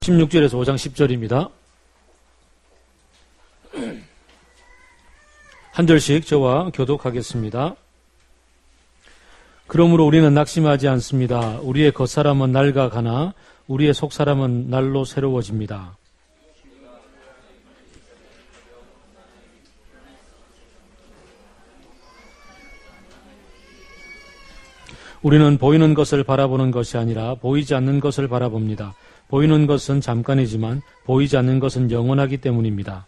16절에서 5장 10절입니다. 한 절씩 저와 교독하겠습니다. 그러므로 우리는 낙심하지 않습니다. 우리의 겉사람은 낡아가나 우리의 속사람은 날로 새로워집니다. 우리는 보이는 것을 바라보는 것이 아니라 보이지 않는 것을 바라봅니다. 보이는 것은 잠깐이지만 보이지 않는 것은 영원하기 때문입니다.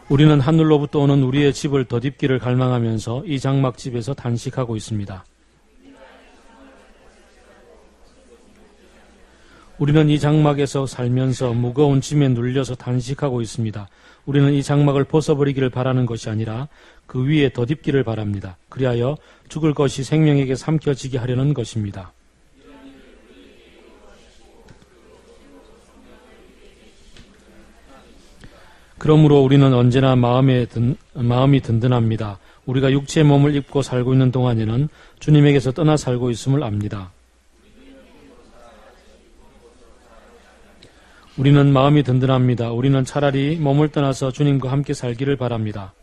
우리는 하늘로부터 오는 우리의 집을 덧입기를 갈망하면서 이 장막집에서 단식하고 있습니다. 우리는 이 장막에서 살면서 무거운 짐에 눌려서 단식하고 있습니다. 우리는 이 장막을 벗어버리기를 바라는 것이 아니라 그 위에 덧입기를 바랍니다. 그리하여 죽을 것이 생명에게 삼켜지게 하려는 것입니다. 그러므로 우리는 언제나 마음이 든든합니다. 우리가 육체의 몸을 입고 살고 있는 동안에는 주님에게서 떠나 살고 있음을 압니다. 우리는 마음이 든든합니다. 우리는 차라리 몸을 떠나서 주님과 함께 살기를 바랍니다.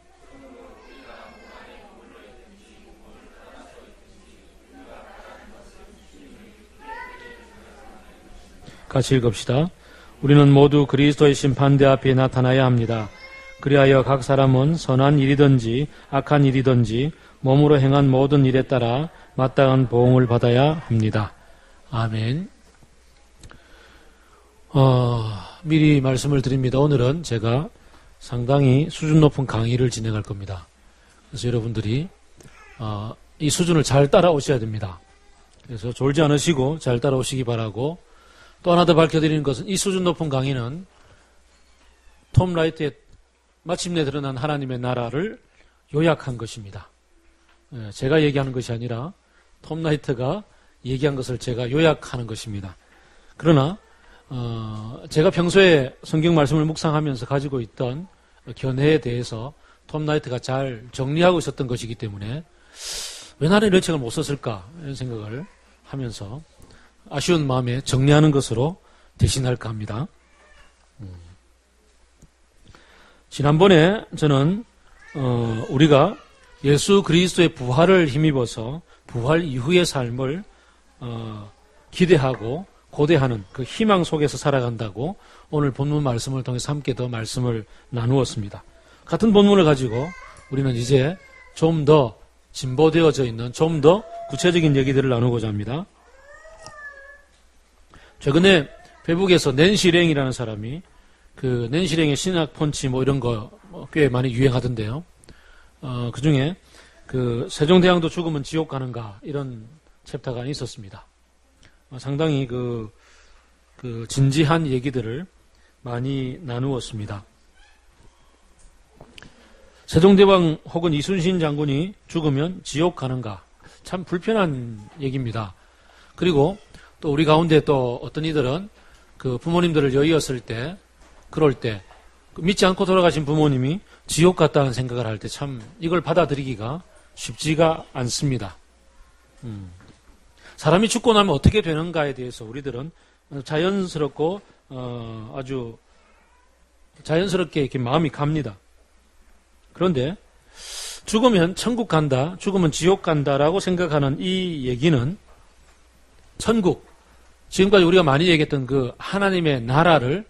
같이 읽읍시다. 우리는 모두 그리스도의 심판대 앞에 나타나야 합니다. 그리하여 각 사람은 선한 일이든지 악한 일이든지 몸으로 행한 모든 일에 따라 마땅한 보응을 받아야 합니다. 아멘. 미리 말씀을 드립니다. 오늘은 제가 상당히 수준 높은 강의를 진행할 겁니다. 그래서 여러분들이 이 수준을 잘 따라오셔야 됩니다. 그래서 졸지 않으시고 잘 따라오시기 바라고, 또 하나 더 밝혀드리는 것은 이 수준 높은 강의는 톰 라이트의 마침내 드러난 하나님의 나라를 요약한 것입니다. 제가 얘기하는 것이 아니라 톰 라이트가 얘기한 것을 제가 요약하는 것입니다. 그러나 제가 평소에 성경 말씀을 묵상하면서 가지고 있던 견해에 대해서 톰 라이트가 잘 정리하고 있었던 것이기 때문에 왜 나는 이런 책을 못 썼을까 이런 생각을 하면서 아쉬운 마음에 정리하는 것으로 대신할까 합니다. 지난번에 저는 우리가 예수 그리스도의 부활을 힘입어서 부활 이후의 삶을 기대하고 고대하는 그 희망 속에서 살아간다고 오늘 본문 말씀을 통해서 함께 더 말씀을 나누었습니다. 같은 본문을 가지고 우리는 이제 좀 더 진보되어져 있는 좀 더 구체적인 얘기들을 나누고자 합니다. 최근에 페북에서 낸시 랭이라는 사람이 그 낸시 랭의 신학 펀치 뭐 이런 거 꽤 많이 유행하던데요. 그 중에 그 세종대왕도 죽으면 지옥 가는가 이런 챕터가 있었습니다. 상당히 그 진지한 얘기들을 많이 나누었습니다. 세종대왕 혹은 이순신 장군이 죽으면 지옥 가는가? 참 불편한 얘기입니다. 그리고 또 우리 가운데 또 어떤 이들은 그 부모님들을 여의었을 때, 그럴 때 믿지 않고 돌아가신 부모님이 지옥 갔다는 생각을 할 때 참 이걸 받아들이기가 쉽지가 않습니다. 사람이 죽고 나면 어떻게 되는가에 대해서 우리들은 자연스럽고 아주 자연스럽게 이렇게 마음이 갑니다. 그런데 죽으면 천국 간다, 죽으면 지옥 간다라고 생각하는 이 얘기는 천국, 지금까지 우리가 많이 얘기했던 그 하나님의 나라를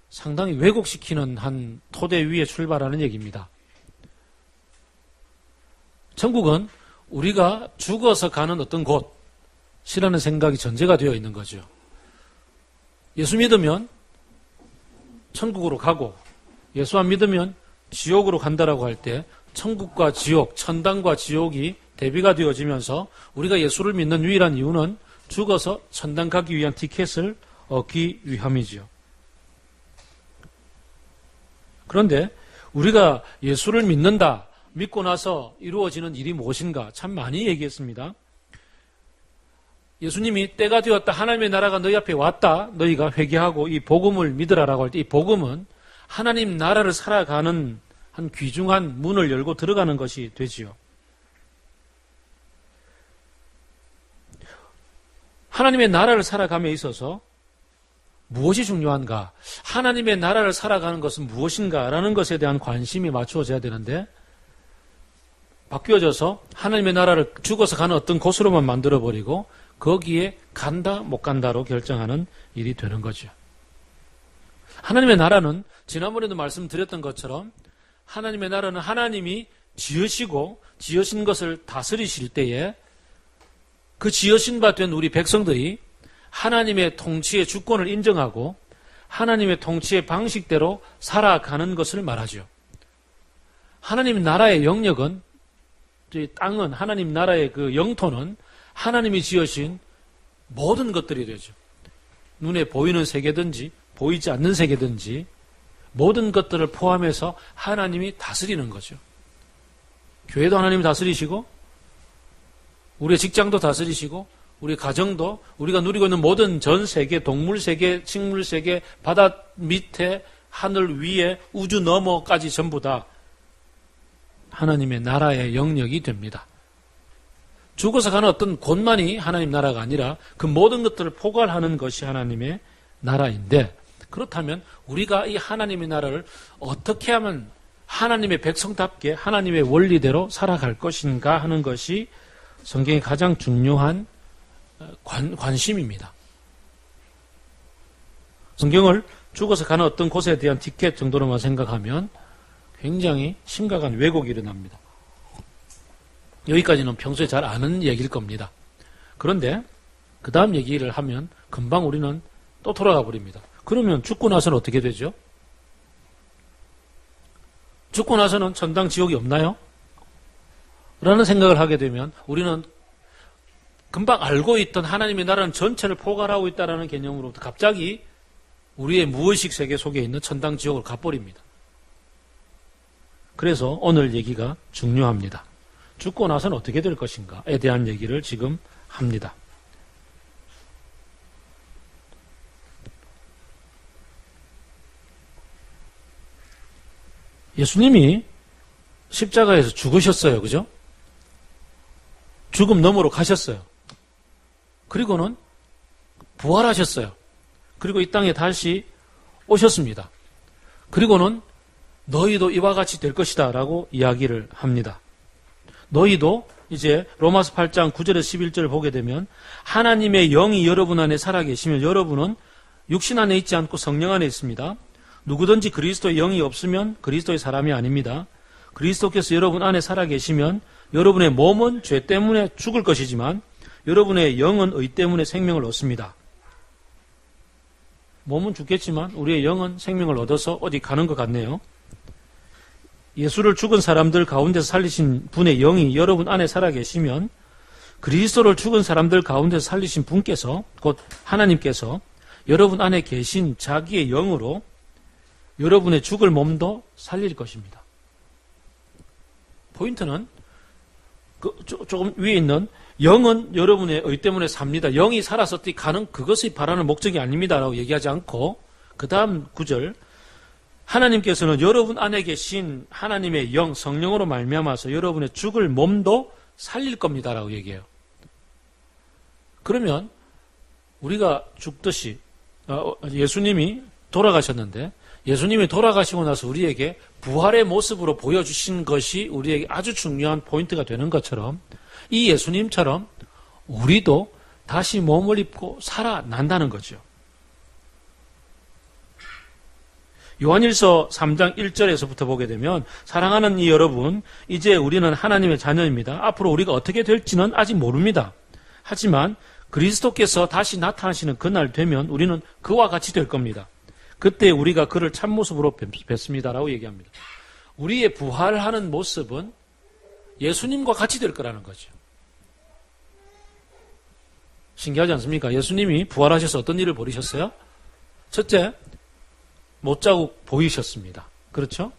상당히 왜곡시키는 한 토대 위에 출발하는 얘기입니다. 천국은 우리가 죽어서 가는 어떤 곳이라는 생각이 전제가 되어 있는 거죠. 예수 믿으면 천국으로 가고 예수 안 믿으면 지옥으로 간다라고 할 때 천국과 지옥, 천당과 지옥이 대비가 되어지면서 우리가 예수를 믿는 유일한 이유는 죽어서 천당 가기 위한 티켓을 얻기 위함이지요. 그런데 우리가 예수를 믿는다, 믿고 나서 이루어지는 일이 무엇인가 참 많이 얘기했습니다. 예수님이 때가 되었다, 하나님의 나라가 너희 앞에 왔다, 너희가 회개하고 이 복음을 믿으라라고 할 때 이 복음은 하나님 나라를 살아가는 한 귀중한 문을 열고 들어가는 것이 되지요. 하나님의 나라를 살아감에 있어서 무엇이 중요한가? 하나님의 나라를 살아가는 것은 무엇인가라는 것에 대한 관심이 맞추어져야 되는데 바뀌어져서 하나님의 나라를 죽어서 가는 어떤 곳으로만 만들어버리고 거기에 간다 못 간다로 결정하는 일이 되는 거죠. 하나님의 나라는 지난번에도 말씀드렸던 것처럼 하나님의 나라는 하나님이 지으시고 지으신 것을 다스리실 때에 그 지으신 바 된 우리 백성들이 하나님의 통치의 주권을 인정하고 하나님의 통치의 방식대로 살아가는 것을 말하죠. 하나님 나라의 영역은, 땅은, 하나님 나라의 그 영토는 하나님이 지으신 모든 것들이 되죠. 눈에 보이는 세계든지 보이지 않는 세계든지 모든 것들을 포함해서 하나님이 다스리는 거죠. 교회도 하나님이 다스리시고 우리의 직장도 다스리시고 우리 가정도 우리가 누리고 있는 모든 전 세계, 동물 세계, 식물 세계, 바다 밑에, 하늘 위에, 우주 너머까지 전부 다 하나님의 나라의 영역이 됩니다. 죽어서 가는 어떤 곳만이 하나님 나라가 아니라 그 모든 것들을 포괄하는 것이 하나님의 나라인데, 그렇다면 우리가 이 하나님의 나라를 어떻게 하면 하나님의 백성답게 하나님의 원리대로 살아갈 것인가 하는 것이 성경의 가장 중요한 관심입니다. 성경을 죽어서 가는 어떤 곳에 대한 티켓 정도로만 생각하면 굉장히 심각한 왜곡이 일어납니다. 여기까지는 평소에 잘 아는 얘기일 겁니다. 그런데 그 다음 얘기를 하면 금방 우리는 또 돌아가 버립니다. 그러면 죽고 나서는 어떻게 되죠? 죽고 나서는 천당 지옥이 없나요? 라는 생각을 하게 되면 우리는 금방 알고 있던 하나님의 나라는 전체를 포괄하고 있다는 개념으로부터 갑자기 우리의 무의식 세계 속에 있는 천당 지옥을 가버립니다. 그래서 오늘 얘기가 중요합니다. 죽고 나서는 어떻게 될 것인가에 대한 얘기를 지금 합니다. 예수님이 십자가에서 죽으셨어요. 그죠? 죽음 너머로 가셨어요. 그리고는 부활하셨어요. 그리고 이 땅에 다시 오셨습니다. 그리고는 너희도 이와 같이 될 것이다 라고 이야기를 합니다. 너희도 이제 로마서 8장 9절에서 11절을 보게 되면 하나님의 영이 여러분 안에 살아계시면 여러분은 육신 안에 있지 않고 성령 안에 있습니다. 누구든지 그리스도의 영이 없으면 그리스도의 사람이 아닙니다. 그리스도께서 여러분 안에 살아계시면 여러분의 몸은 죄 때문에 죽을 것이지만 여러분의 영은 의 때문에 생명을 얻습니다. 몸은 죽겠지만 우리의 영은 생명을 얻어서 어디 가는 것 같네요. 예수를 죽은 사람들 가운데서 살리신 분의 영이 여러분 안에 살아계시면 그리스도를 죽은 사람들 가운데서 살리신 분께서, 곧 하나님께서 여러분 안에 계신 자기의 영으로 여러분의 죽을 몸도 살릴 것입니다. 포인트는 조금 위에 있는 영은 여러분의 의 때문에 삽니다. 영이 살아서 어떻게 가는 그것이 바라는 목적이 아닙니다라고 얘기하지 않고 그 다음 구절, 하나님께서는 여러분 안에 계신 하나님의 영, 성령으로 말미암아서 여러분의 죽을 몸도 살릴 겁니다라고 얘기해요. 그러면 우리가 죽듯이 예수님이 돌아가셨는데 예수님이 돌아가시고 나서 우리에게 부활의 모습으로 보여주신 것이 우리에게 아주 중요한 포인트가 되는 것처럼 이 예수님처럼 우리도 다시 몸을 입고 살아난다는 거죠. 요한일서 3장 1절에서부터 보게 되면 사랑하는 이 여러분, 이제 우리는 하나님의 자녀입니다. 앞으로 우리가 어떻게 될지는 아직 모릅니다. 하지만 그리스도께서 다시 나타나시는 그날 되면 우리는 그와 같이 될 겁니다. 그때 우리가 그를 참모습으로 뵙습니다라고 얘기합니다. 우리의 부활하는 모습은 예수님과 같이 될 거라는 거죠. 신기하지 않습니까? 예수님이 부활하셔서 어떤 일을 벌이셨어요? 첫째, 못자국 보이셨습니다. 그렇죠?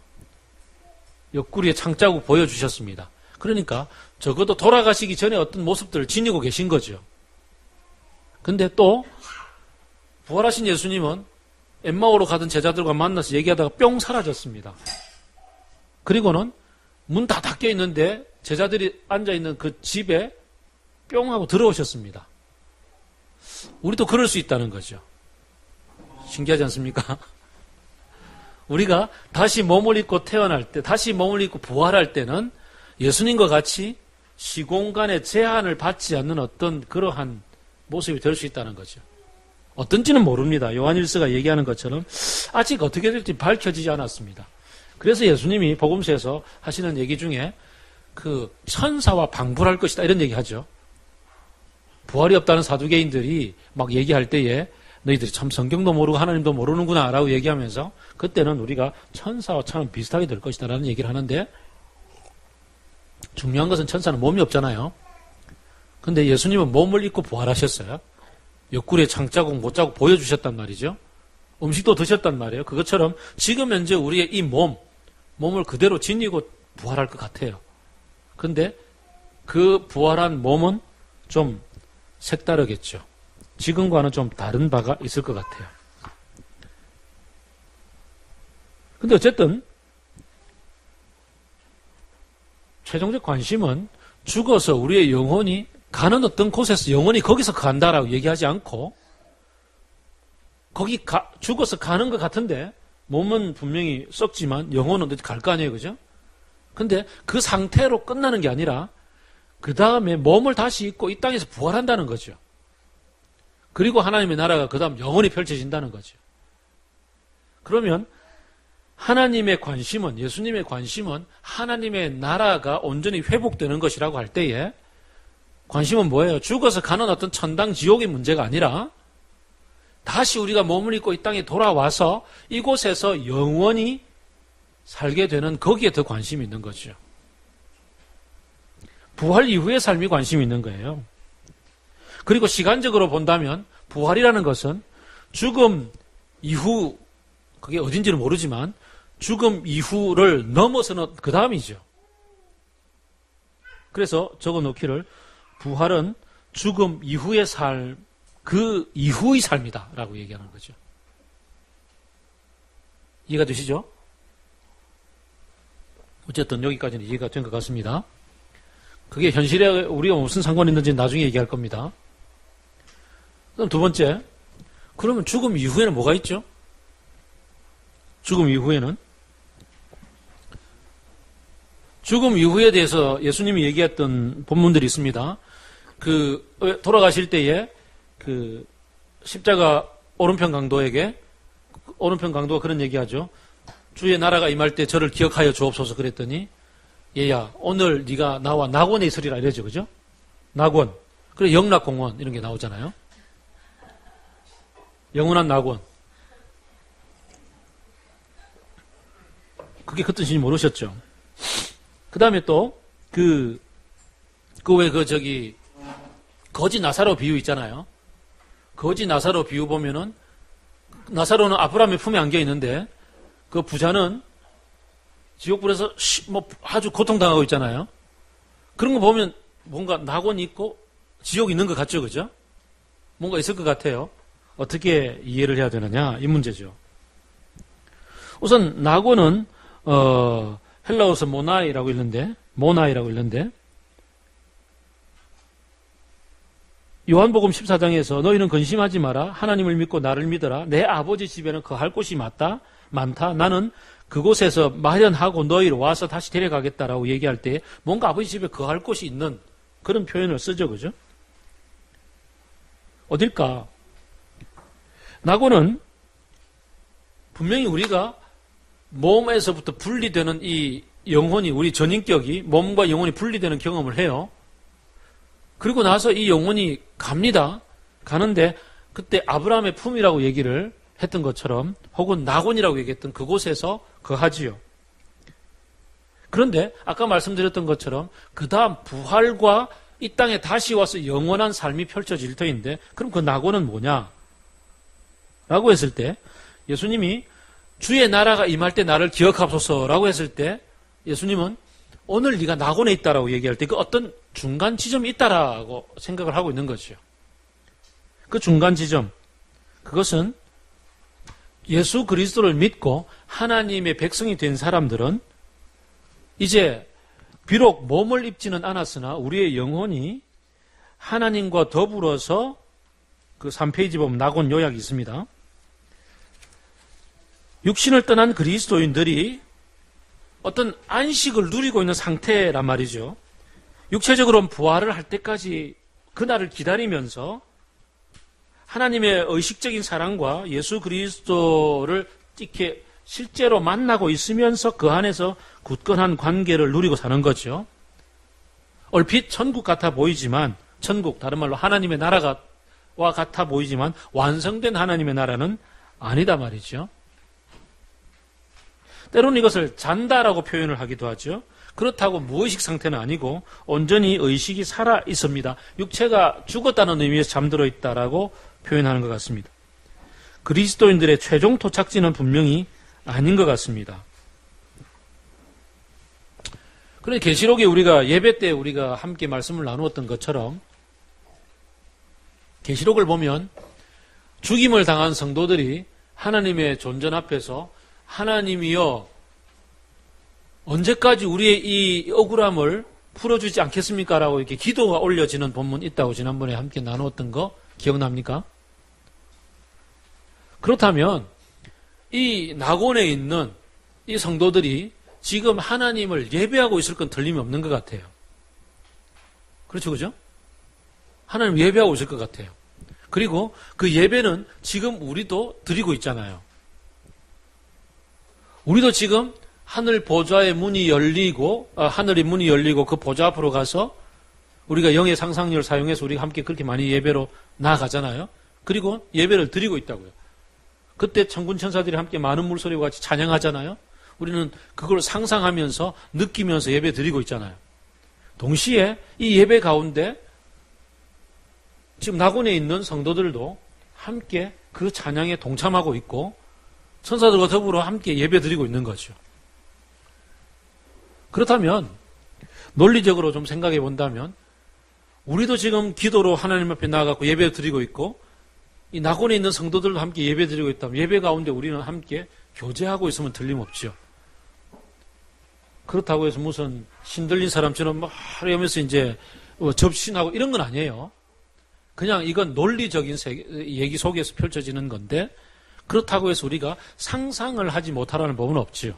옆구리에 창자국 보여주셨습니다. 그러니까 적어도 돌아가시기 전에 어떤 모습들을 지니고 계신 거죠. 근데 또 부활하신 예수님은 엠마오로 가던 제자들과 만나서 얘기하다가 뿅 사라졌습니다. 그리고는 문 다 닫혀 있는데 제자들이 앉아있는 그 집에 뿅 하고 들어오셨습니다. 우리도 그럴 수 있다는 거죠. 신기하지 않습니까? 우리가 다시 몸을 입고 태어날 때, 다시 몸을 입고 부활할 때는 예수님과 같이 시공간의 제한을 받지 않는 어떤 그러한 모습이 될 수 있다는 거죠. 어떤지는 모릅니다. 요한일서가 얘기하는 것처럼 아직 어떻게 될지 밝혀지지 않았습니다. 그래서 예수님이 복음서에서 하시는 얘기 중에 그 천사와 방불할 것이다 이런 얘기 하죠. 부활이 없다는 사두개인들이 막 얘기할 때에 너희들이 참 성경도 모르고 하나님도 모르는구나 라고 얘기하면서 그때는 우리가 천사와 참 비슷하게 될 것이다 라는 얘기를 하는데 중요한 것은 천사는 몸이 없잖아요. 근데 예수님은 몸을 입고 부활하셨어요. 옆구리에 장자국 못자국 보여주셨단 말이죠. 음식도 드셨단 말이에요. 그것처럼 지금 현재 우리의 이 몸을 그대로 지니고 부활할 것 같아요. 근데 그 부활한 몸은 좀 색다르겠죠. 지금과는 좀 다른 바가 있을 것 같아요. 근데 어쨌든 최종적 관심은 죽어서 우리의 영혼이 가는 어떤 곳에서 영혼이 거기서 간다라고 얘기하지 않고 죽어서 가는 것 같은데 몸은 분명히 썩지만 영혼은 어디 갈 거 아니에요. 그죠? 근데 그 상태로 끝나는 게 아니라 그 다음에 몸을 다시 입고 이 땅에서 부활한다는 거죠. 그리고 하나님의 나라가 그 다음 영원히 펼쳐진다는 거죠. 그러면 하나님의 관심은, 예수님의 관심은 하나님의 나라가 온전히 회복되는 것이라고 할 때에 관심은 뭐예요? 죽어서 가는 어떤 천당 지옥의 문제가 아니라 다시 우리가 몸을 입고 이 땅에 돌아와서 이곳에서 영원히 살게 되는 거기에 더 관심이 있는 거죠. 부활 이후의 삶이 관심이 있는 거예요. 그리고 시간적으로 본다면 부활이라는 것은 죽음 이후, 그게 어딘지는 모르지만 죽음 이후를 넘어서는 그 다음이죠. 그래서 적어놓기를 부활은 죽음 이후의 삶, 그 이후의 삶이다 라고 얘기하는 거죠. 이해가 되시죠? 어쨌든 여기까지는 이해가 된 것 같습니다. 그게 현실에 우리가 무슨 상관이 있는지 나중에 얘기할 겁니다. 그럼 두 번째, 그러면 죽음 이후에는 뭐가 있죠? 죽음 이후에는 죽음 이후에 대해서 예수님이 얘기했던 본문들이 있습니다. 돌아가실 때에 십자가 오른편 강도에게, 오른편 강도가 그런 얘기하죠. 주의 나라가 임할 때 저를 기억하여 주옵소서 그랬더니 얘야 오늘 네가 나와 낙원에 있으리라 이러죠. 그죠? 낙원. 그래 영락공원 이런 게 나오잖아요. 영원한 낙원. 그게 그 뜻인지 모르셨죠? 그 다음에 또 거지 나사로 비유 있잖아요. 거지 나사로 비유 보면은 나사로는 아브라함의 품에 안겨 있는데 그 부자는 지옥불에서 아주 고통당하고 있잖아요. 그런 거 보면 뭔가 낙원이 있고 지옥이 있는 것 같죠, 그죠? 뭔가 있을 것 같아요. 어떻게 이해를 해야 되느냐 이 문제죠. 우선 낙원은 헬라어에서 모나이라고 읽는데 요한복음 14장에서 너희는 근심하지 마라. 하나님을 믿고 나를 믿어라. 내 아버지 집에는 거할 곳이 많다. 나는 그곳에서 마련하고 너희를 와서 다시 데려가겠다라고 얘기할 때 뭔가 아버지 집에 거할 곳이 있는 그런 표현을 쓰죠. 그죠? 어딜까? 낙원은 분명히 우리가 몸에서부터 분리되는 이 영혼이, 우리 전인격이 몸과 영혼이 분리되는 경험을 해요. 그리고 나서 이 영혼이 갑니다. 가는데 그때 아브라함의 품이라고 얘기를 했던 것처럼 혹은 낙원이라고 얘기했던 그곳에서 거하지요. 그런데 아까 말씀드렸던 것처럼 그 다음 부활과 이 땅에 다시 와서 영원한 삶이 펼쳐질 터인데 그럼 그 낙원은 뭐냐? 라고 했을 때 예수님이 주의 나라가 임할 때 나를 기억하소서라고 했을 때 예수님은 오늘 네가 낙원에 있다라고 얘기할 때 그 어떤 중간 지점이 있다라고 생각을 하고 있는 거죠. 그 중간 지점, 그것은 예수 그리스도를 믿고 하나님의 백성이 된 사람들은 이제 비록 몸을 입지는 않았으나 우리의 영혼이 하나님과 더불어서 그 3페이지 보면 낙원 요약이 있습니다. 육신을 떠난 그리스도인들이 어떤 안식을 누리고 있는 상태란 말이죠. 육체적으로는 부활을 할 때까지 그날을 기다리면서 하나님의 의식적인 사랑과 예수 그리스도를 이렇게 실제로 만나고 있으면서 그 안에서 굳건한 관계를 누리고 사는 거죠. 얼핏 천국 같아 보이지만, 천국, 다른 말로 하나님의 나라와 같아 보이지만 완성된 하나님의 나라는 아니다 말이죠. 때로는 이것을 잔다라고 표현을 하기도 하죠. 그렇다고 무의식 상태는 아니고 온전히 의식이 살아 있습니다. 육체가 죽었다는 의미에서 잠들어 있다라고 표현하는 것 같습니다. 그리스도인들의 최종 도착지는 분명히 아닌 것 같습니다. 그런데 계시록에 우리가 예배 때 우리가 함께 말씀을 나누었던 것처럼 계시록을 보면 죽임을 당한 성도들이 하나님의 존전 앞에서 하나님이여 언제까지 우리의 이 억울함을 풀어주지 않겠습니까? 라고 이렇게 기도가 올려지는 본문이 있다고 지난번에 함께 나누었던 거 기억납니까? 그렇다면 이 낙원에 있는 이 성도들이 지금 하나님을 예배하고 있을 건 틀림이 없는 것 같아요. 그렇죠, 그죠? 하나님 예배하고 있을 것 같아요. 그리고 그 예배는 지금 우리도 드리고 있잖아요. 우리도 지금 하늘 보좌의 문이 열리고, 하늘의 문이 열리고 그 보좌 앞으로 가서 우리가 영의 상상력을 사용해서 우리가 함께 그렇게 많이 예배로 나아가잖아요. 그리고 예배를 드리고 있다고요. 그때 천군 천사들이 함께 많은 물소리와 같이 찬양하잖아요. 우리는 그걸 상상하면서 느끼면서 예배 드리고 있잖아요. 동시에 이 예배 가운데 지금 낙원에 있는 성도들도 함께 그 찬양에 동참하고 있고 천사들과 더불어 함께 예배 드리고 있는 거죠. 그렇다면 논리적으로 좀 생각해 본다면 우리도 지금 기도로 하나님 앞에 나아가고 예배 드리고 있고 이 낙원에 있는 성도들도 함께 예배 드리고 있다면 예배 가운데 우리는 함께 교제하고 있으면 틀림없죠. 그렇다고 해서 무슨 신들린 사람처럼 막 하면서 이제 접신하고 이런 건 아니에요. 그냥 이건 논리적인 얘기 속에서 펼쳐지는 건데 그렇다고 해서 우리가 상상을 하지 못하라는 법은 없지요.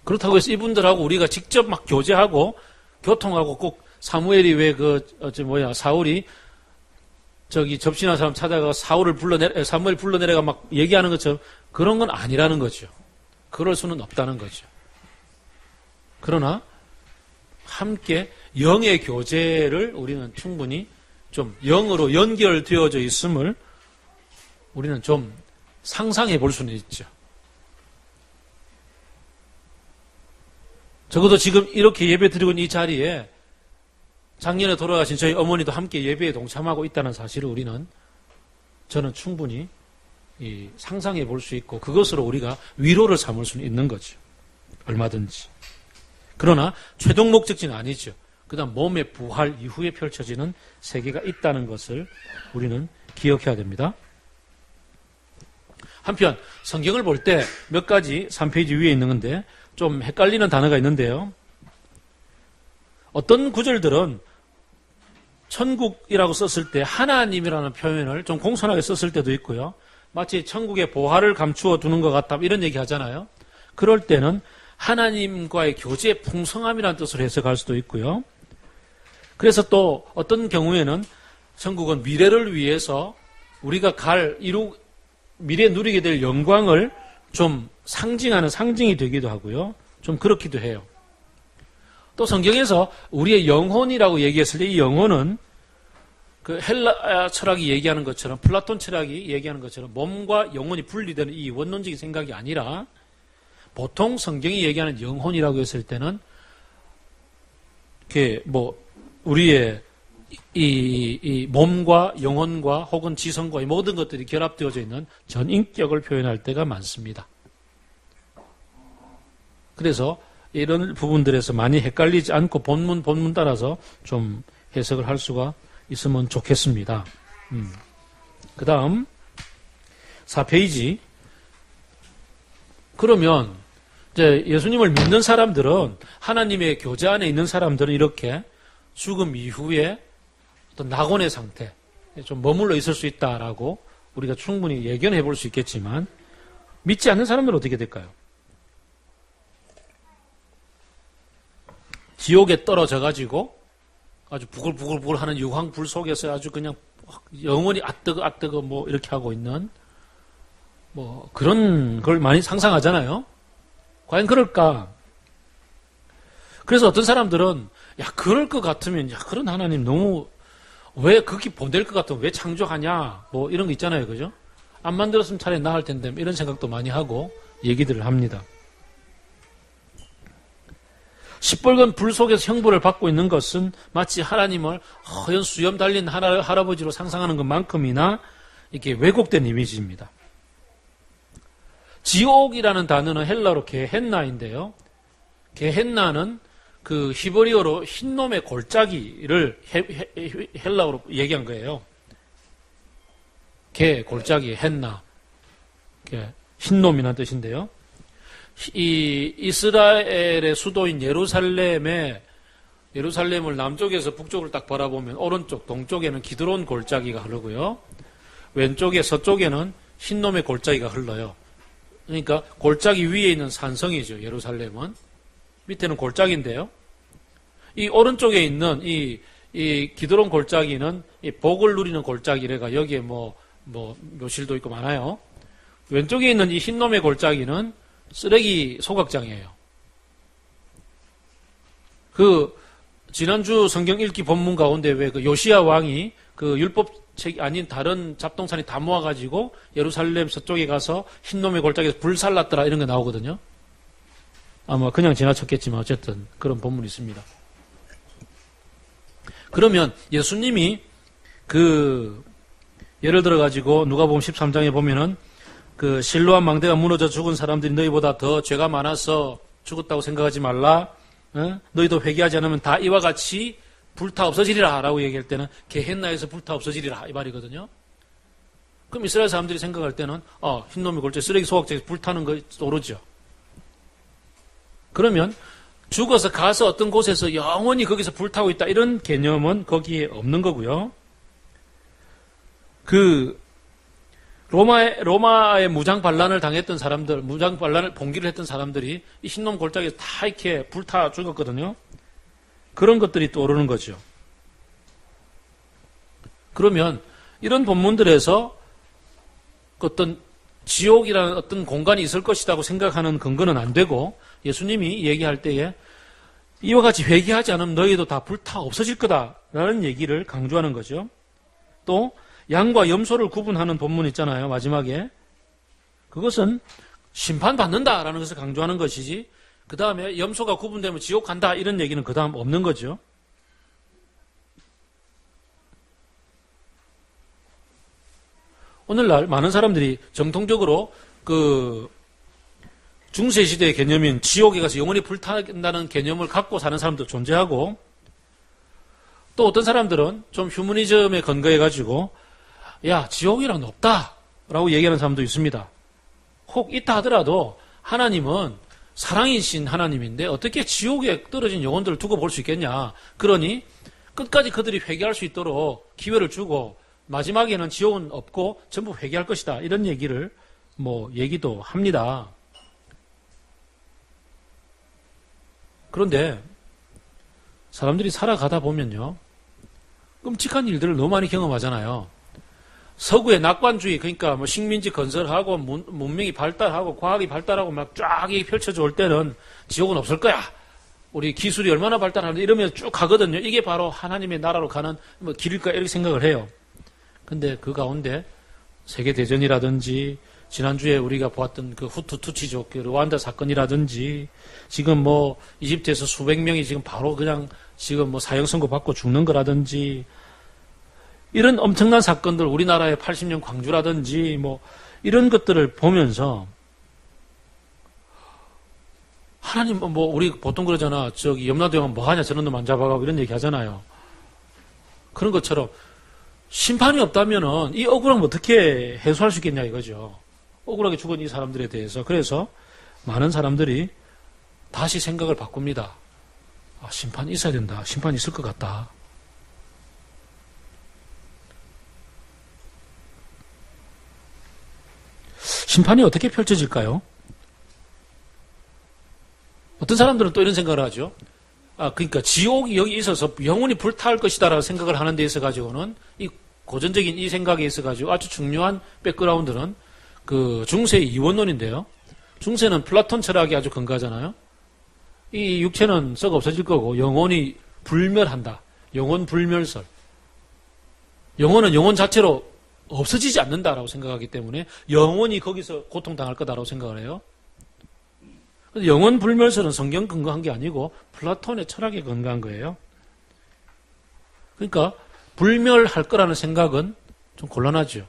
그렇다고 해서 이분들하고 우리가 직접 막 교제하고 교통하고 꼭 사무엘이 왜 사울이 저기 접신한 사람 찾아가 사무엘 불러내려가 막 얘기하는 것처럼 그런 건 아니라는 거죠. 그럴 수는 없다는 거죠. 그러나 함께 영의 교제를 우리는 충분히 좀 영으로 연결되어져 있음을 우리는 좀 상상해 볼 수는 있죠. 적어도 지금 이렇게 예배 드리고 있는 이 자리에 작년에 돌아가신 저희 어머니도 함께 예배에 동참하고 있다는 사실을 저는 충분히 상상해 볼 수 있고 그것으로 우리가 위로를 삼을 수는 있는 거죠. 얼마든지. 그러나 최종 목적지는 아니죠. 그다음 몸의 부활 이후에 펼쳐지는 세계가 있다는 것을 우리는 기억해야 됩니다. 한편 성경을 볼 때 몇 가지 3페이지 위에 있는 건데 좀 헷갈리는 단어가 있는데요. 어떤 구절들은 천국이라고 썼을 때 하나님이라는 표현을 좀 공손하게 썼을 때도 있고요. 마치 천국의 보화를 감추어 두는 것 같다 이런 얘기 하잖아요. 그럴 때는 하나님과의 교제의 풍성함이라는 뜻으로 해석할 수도 있고요. 그래서 또 어떤 경우에는 천국은 미래를 위해서 우리가 미래에 누리게 될 영광을 좀 상징하는 상징이 되기도 하고요. 좀 그렇기도 해요. 또 성경에서 우리의 영혼이라고 얘기했을 때 이 영혼은 그 헬라 철학이 얘기하는 것처럼 플라톤 철학이 얘기하는 것처럼 몸과 영혼이 분리되는 이 원론적인 생각이 아니라 보통 성경이 얘기하는 영혼이라고 했을 때는 우리의 이 몸과 영혼과 혹은 지성과 이 모든 것들이 결합되어져 있는 전인격을 표현할 때가 많습니다. 그래서 이런 부분들에서 많이 헷갈리지 않고 본문 따라서 좀 해석을 할 수가 있으면 좋겠습니다. 그 다음 4페이지. 그러면 이제 예수님을 믿는 사람들은, 하나님의 교제 안에 있는 사람들은 이렇게 죽음 이후에 어떤 낙원의 상태, 좀 머물러 있을 수 있다라고 우리가 충분히 예견해 볼 수 있겠지만, 믿지 않는 사람들은 어떻게 될까요? 지옥에 떨어져 가지고 아주 부글부글 하는 유황불 속에서 아주 그냥 영원히 아뜨거 뭐 이렇게 하고 있는 뭐 그런 걸 많이 상상하잖아요. 과연 그럴까? 그래서 어떤 사람들은 야 그럴 것 같으면 야 그런 하나님 너무 왜 거기 보낼 것 같으면 왜 창조하냐 뭐 이런 거 있잖아요, 그죠? 안 만들었으면 차라리 나을 텐데 이런 생각도 많이 하고 얘기들을 합니다. 시뻘건 불 속에서 형벌을 받고 있는 것은 마치 하나님을 허연 수염 달린 할아버지로 상상하는 것만큼이나 이렇게 왜곡된 이미지입니다. 지옥이라는 단어는 헬라어로 게헨나인데요. 게헨나는 그 히브리어로 흰놈의 골짜기를 헬라어로 얘기한 거예요. 게, 골짜기, 헨나. 흰놈이라는 뜻인데요. 이 이스라엘의 수도인 예루살렘을 남쪽에서 북쪽을 딱 바라보면 오른쪽, 동쪽에는 기드론 골짜기가 흐르고요. 왼쪽에 서쪽에는 흰놈의 골짜기가 흘러요. 그러니까 골짜기 위에 있는 산성이죠, 예루살렘은. 밑에는 골짜기인데요. 이 오른쪽에 있는 이 기드론 골짜기는 이 복을 누리는 골짜기래가 여기에 뭐 묘실도 있고 많아요. 왼쪽에 있는 이 흰놈의 골짜기는 쓰레기 소각장이에요. 지난주 성경 읽기 본문 가운데 왜 그 요시야 왕이 그 율법책이 아닌 다른 잡동산이 다 모아가지고 예루살렘 서쪽에 가서 흰놈의 골짜기에서 불살랐더라 이런 게 나오거든요. 아마 그냥 지나쳤겠지만 어쨌든 그런 본문이 있습니다. 그러면 예수님이 예를 들어가지고 누가복음 13장에 보면은 그 실로암 망대가 무너져 죽은 사람들이 너희보다 더 죄가 많아서 죽었다고 생각하지 말라. 너희도 회개하지 않으면 다 이와 같이 불타 없어지리라 라고 얘기할 때는 게헨나에서 불타 없어지리라 이 말이거든요. 그럼 이스라엘 사람들이 생각할 때는 흰놈이 골짜기 쓰레기 소각장에서 불타는 거 오르죠. 그러면 죽어서 가서 어떤 곳에서 영원히 거기서 불타고 있다 이런 개념은 거기에 없는 거고요. 로마의 무장 반란을 당했던 사람들, 무장 반란을 봉기를 했던 사람들이 이 흰놈 골짜기에서 다 이렇게 불타 죽었거든요. 그런 것들이 또 오르는 거죠. 그러면 이런 본문들에서 어떤 지옥이라는 어떤 공간이 있을 것이라고 생각하는 근거는 안 되고 예수님이 얘기할 때에 이와 같이 회개하지 않으면 너희도 다 불타 없어질 거다라는 얘기를 강조하는 거죠. 또 양과 염소를 구분하는 본문 있잖아요. 마지막에. 그것은 심판받는다라는 것을 강조하는 것이지 그 다음에 염소가 구분되면 지옥 간다 이런 얘기는 그 다음 없는 거죠. 오늘날 많은 사람들이 정통적으로 중세시대의 개념인 지옥에 가서 영원히 불탄다는 개념을 갖고 사는 사람도 존재하고 또 어떤 사람들은 좀 휴머니즘에 근거해가지고 야, 지옥이란 없다 라고 얘기하는 사람도 있습니다. 혹 있다 하더라도 하나님은 사랑이신 하나님인데 어떻게 지옥에 떨어진 영혼들을 두고 볼 수 있겠냐. 그러니 끝까지 그들이 회개할 수 있도록 기회를 주고 마지막에는 지옥은 없고 전부 회개할 것이다. 이런 얘기를 얘기도 합니다. 그런데 사람들이 살아가다 보면요. 끔찍한 일들을 너무 많이 경험하잖아요. 서구의 낙관주의, 그러니까 식민지 건설하고 문명이 발달하고 과학이 발달하고 막 쫙 펼쳐져 올 때는 지옥은 없을 거야. 우리 기술이 얼마나 발달하는데 이러면서 쭉 가거든요. 이게 바로 하나님의 나라로 가는 길일까 이렇게 생각을 해요. 근데 그 가운데 세계대전이라든지 지난주에 우리가 보았던 그 후투투치족 르완다 사건이라든지 지금 이집트에서 수백 명이 지금 바로 그냥 지금 사형 선고 받고 죽는 거라든지 이런 엄청난 사건들, 우리나라의 80년 광주라든지 이런 것들을 보면서 하나님 우리 보통 그러잖아. 염라도 형은 뭐하냐 저런 놈 안 잡아가고 이런 얘기 하잖아요. 그런 것처럼 심판이 없다면은 이 억울함을 어떻게 해소할 수 있겠냐 이거죠. 억울하게 죽은 이 사람들에 대해서. 그래서 많은 사람들이 다시 생각을 바꿉니다. 심판이 있어야 된다. 심판이 있을 것 같다. 심판이 어떻게 펼쳐질까요? 어떤 사람들은 또 이런 생각을 하죠. 그러니까 지옥이 여기 있어서 영원히 불타올 것이다라고 생각을 하는 데 있어 가지고는 이 고전적인 이 생각에 있어 가지고 아주 중요한 백그라운드는 그 중세의 이원론인데요. 중세는 플라톤 철학이 아주 근거하잖아요. 이 육체는 썩어 없어질 거고 영혼이 불멸한다. 영혼 불멸설. 영혼은 영혼 자체로 없어지지 않는다라고 생각하기 때문에 영혼이 거기서 고통당할 거다라고 생각을 해요. 영혼 불멸설은 성경 근거한 게 아니고 플라톤의 철학에 근거한 거예요. 그러니까 불멸할 거라는 생각은 좀 곤란하죠.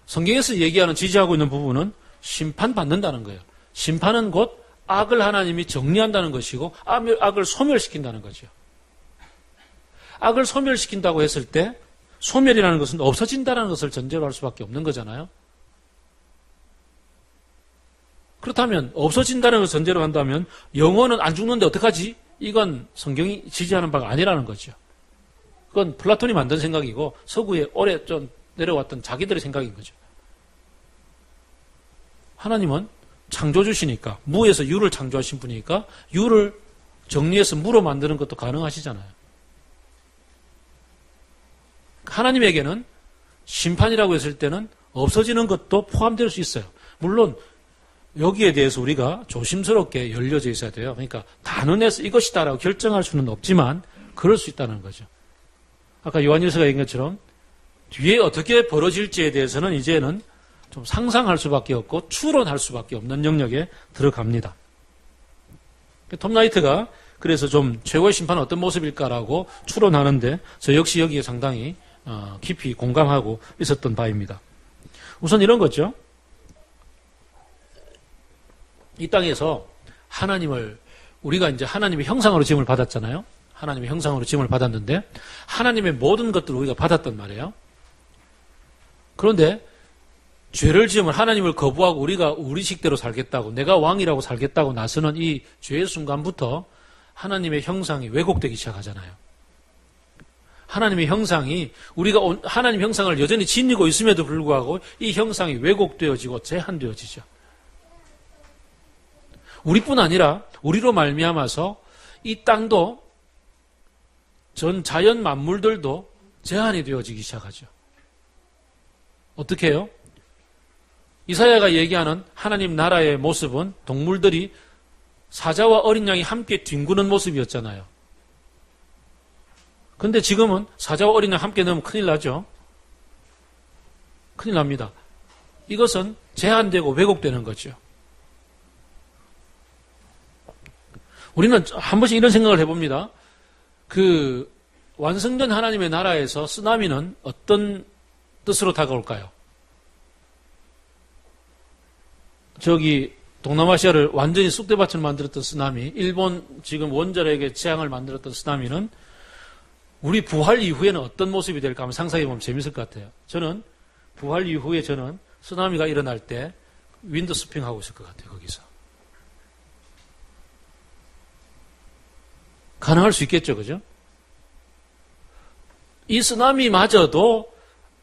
성경에서 얘기하는 지지하고 있는 부분은 심판받는다는 거예요. 심판은 곧 악을 하나님이 정리한다는 것이고 악을 소멸시킨다는 거죠. 악을 소멸시킨다고 했을 때 소멸이라는 것은 없어진다는 것을 전제로 할 수밖에 없는 거잖아요. 그렇다면 없어진다는 것을 전제로 한다면 영혼은 안 죽는데 어떡하지? 이건 성경이 지지하는 바가 아니라는 거죠. 그건 플라톤이 만든 생각이고 서구에 오래 좀 내려왔던 자기들의 생각인 거죠. 하나님은 창조주시니까 무에서 유를 창조하신 분이니까 유를 정리해서 무로 만드는 것도 가능하시잖아요. 하나님에게는 심판이라고 했을 때는 없어지는 것도 포함될 수 있어요. 물론 여기에 대해서 우리가 조심스럽게 열려져 있어야 돼요. 그러니까 단언해서 이것이다라고 결정할 수는 없지만 그럴 수 있다는 거죠. 아까 요한일서가 얘기한 것처럼 뒤에 어떻게 벌어질지에 대해서는 이제는 좀 상상할 수밖에 없고 추론할 수밖에 없는 영역에 들어갑니다. 톰 라이트가 그래서 좀 최고의 심판은 어떤 모습일까라고 추론하는데 저 역시 여기에 상당히 깊이 공감하고 있었던 바입니다. 우선 이런 거죠. 이 땅에서 하나님을 우리가 이제 하나님의 형상으로 지음을 받았잖아요. 하나님의 형상으로 지음을 받았는데 하나님의 모든 것들을 우리가 받았단 말이에요. 그런데 죄를 지으면 하나님을 거부하고 우리가 우리 식대로 살겠다고 내가 왕이라고 살겠다고 나서는 이 죄의 순간부터 하나님의 형상이 왜곡되기 시작하잖아요. 하나님의 형상이 우리가 하나님 형상을 여전히 지니고 있음에도 불구하고 이 형상이 왜곡되어지고 제한되어지죠. 우리뿐 아니라 우리로 말미암아서 이 땅도 전 자연 만물들도 제한이 되어지기 시작하죠. 어떻게 해요? 이사야가 얘기하는 하나님 나라의 모습은 동물들이 사자와 어린 양이 함께 뒹구는 모습이었잖아요. 근데 지금은 사자와 어린 양 함께 넣으면 큰일 나죠. 큰일 납니다. 이것은 제한되고 왜곡되는 거죠. 우리는 한 번씩 이런 생각을 해봅니다. 그 완성된 하나님의 나라에서 쓰나미는 어떤 뜻으로 다가올까요? 저기 동남아시아를 완전히 쑥대밭으로 만들었던 쓰나미, 일본 지금 원자력의 재앙을 만들었던 쓰나미는 우리 부활 이후에는 어떤 모습이 될까 한번 상상해보면 재밌을 것 같아요. 저는 부활 이후에 저는 쓰나미가 일어날 때 윈드 서핑하고 있을 것 같아요. 거기서. 가능할 수 있겠죠. 그죠? 이 쓰나미마저도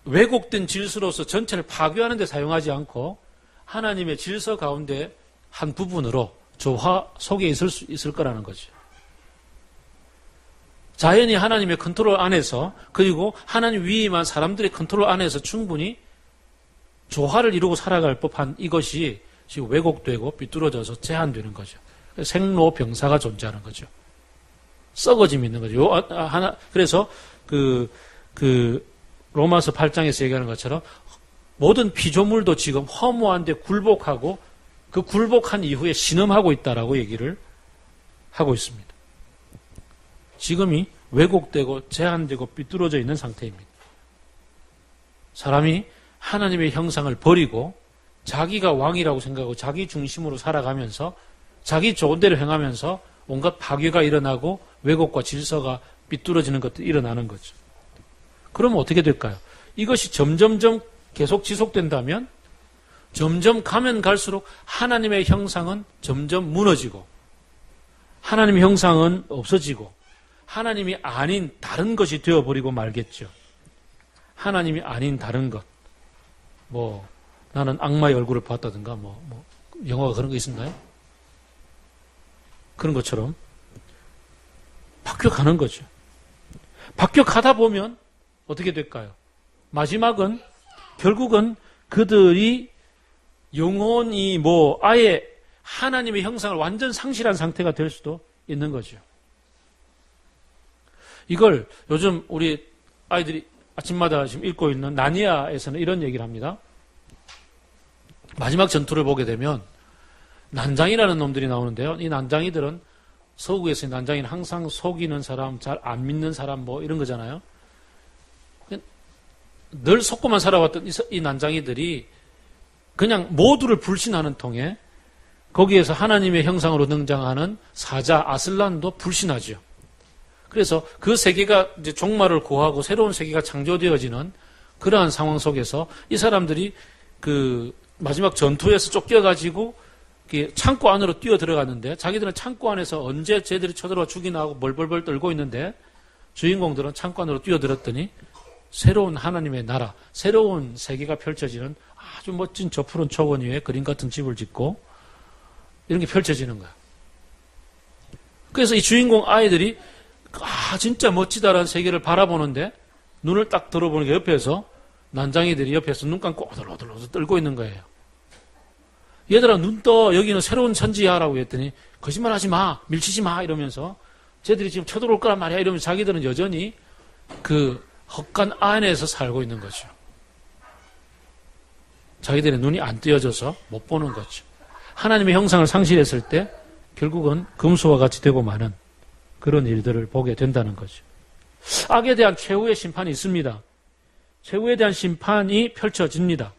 왜곡된 질서로서 전체를 파괴하는 데 사용하지 않고 하나님의 질서 가운데 한 부분으로 조화 속에 있을 수 있을 거라는 거죠. 자연이 하나님의 컨트롤 안에서 그리고 하나님 위임한 사람들의 컨트롤 안에서 충분히 조화를 이루고 살아갈 법한 이것이 지금 왜곡되고 삐뚤어져서 제한되는 거죠. 생로병사가 존재하는 거죠. 썩어짐이 있는 거죠. 그래서 로마서 8장에서 얘기하는 것처럼 모든 피조물도 지금 허무한데 굴복하고 그 굴복한 이후에 신음하고 있다라고 얘기를 하고 있습니다. 지금이 왜곡되고 제한되고 삐뚤어져 있는 상태입니다. 사람이 하나님의 형상을 버리고 자기가 왕이라고 생각하고 자기 중심으로 살아가면서 자기 좋은 대로 행하면서 온갖 파괴가 일어나고 왜곡과 질서가 삐뚤어지는 것들이 일어나는 거죠. 그러면 어떻게 될까요? 이것이 점점점 계속 지속된다면 점점 가면 갈수록 하나님의 형상은 점점 무너지고 하나님의 형상은 없어지고 하나님이 아닌 다른 것이 되어버리고 말겠죠. 하나님이 아닌 다른 것. 뭐 나는 악마의 얼굴을 봤다든가 뭐 영화가 그런 거 있었나요? 그런 것처럼 바뀌어가는 거죠. 바뀌어가다 보면 어떻게 될까요? 마지막은 결국은 그들이 영혼이 아예 하나님의 형상을 완전 상실한 상태가 될 수도 있는 거죠. 이걸 요즘 우리 아이들이 아침마다 지금 읽고 있는 나니아에서는 이런 얘기를 합니다. 마지막 전투를 보게 되면 난장이라는 놈들이 나오는데요. 이 난장이들은 서구에서의 난장이는 항상 속이는 사람, 잘 안 믿는 사람 이런 거잖아요. 늘 속고만 살아왔던 이 난장이들이 그냥 모두를 불신하는 통에 거기에서 하나님의 형상으로 등장하는 사자 아슬란도 불신하죠. 그래서 그 세계가 이제 종말을 고하고 새로운 세계가 창조되어지는 그러한 상황 속에서 이 사람들이 그 마지막 전투에서 쫓겨가지고 창고 안으로 뛰어 들어갔는데 자기들은 창고 안에서 언제 쟤들이 쳐들어와 죽이나 하고 벌벌벌 떨고 있는데 주인공들은 창고 안으로 뛰어들었더니 새로운 하나님의 나라, 새로운 세계가 펼쳐지는 아주 멋진 저 푸른 초원 위에 그림 같은 집을 짓고 이런 게 펼쳐지는 거야. 그래서 이 주인공 아이들이 진짜 멋지다라는 세계를 바라보는데 눈을 딱 들어보니까 옆에서 난장이들이 옆에서 눈 감고 오들오들 떨고 있는 거예요. 얘들아 눈 떠, 여기는 새로운 천지야라고 했더니 거짓말하지 마, 밀치지 마 이러면서 쟤들이 지금 쳐들어올 거란 말이야 이러면서 자기들은 여전히 그 헛간 안에서 살고 있는 거죠. 자기들의 눈이 안 뜨여져서 못 보는 거죠. 하나님의 형상을 상실했을 때 결국은 금수와 같이 되고 마는 그런 일들을 보게 된다는 거죠. 악에 대한 최후의 심판이 있습니다. 최후에 대한 심판이 펼쳐집니다.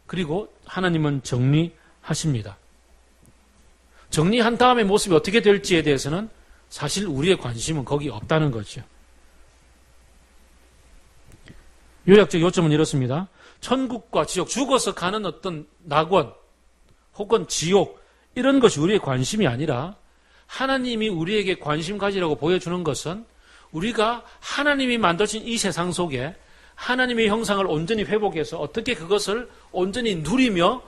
그리고 하나님은 정리하십니다. 정리한 다음에 모습이 어떻게 될지에 대해서는 사실 우리의 관심은 거기 없다는 거죠. 요약적 요점은 이렇습니다. 천국과 지옥, 죽어서 가는 어떤 낙원 혹은 지옥 이런 것이 우리의 관심이 아니라 하나님이 우리에게 관심 가지라고 보여주는 것은 우리가 하나님이 만드신 이 세상 속에 하나님의 형상을 온전히 회복해서 어떻게 그것을 온전히 누리며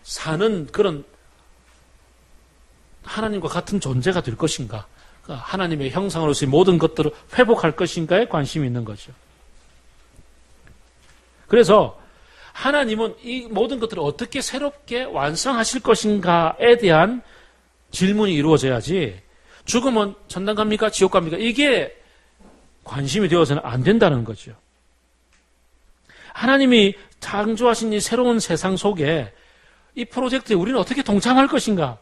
사는 그런 하나님과 같은 존재가 될 것인가, 하나님의 형상으로서의 모든 것들을 회복할 것인가에 관심이 있는 거죠. 그래서 하나님은 이 모든 것들을 어떻게 새롭게 완성하실 것인가에 대한 질문이 이루어져야지 죽으면 천당 갑니까? 지옥 갑니까? 이게 관심이 되어서는 안 된다는 거죠. 하나님이 창조하신 이 새로운 세상 속에 이 프로젝트에 우리는 어떻게 동참할 것인가?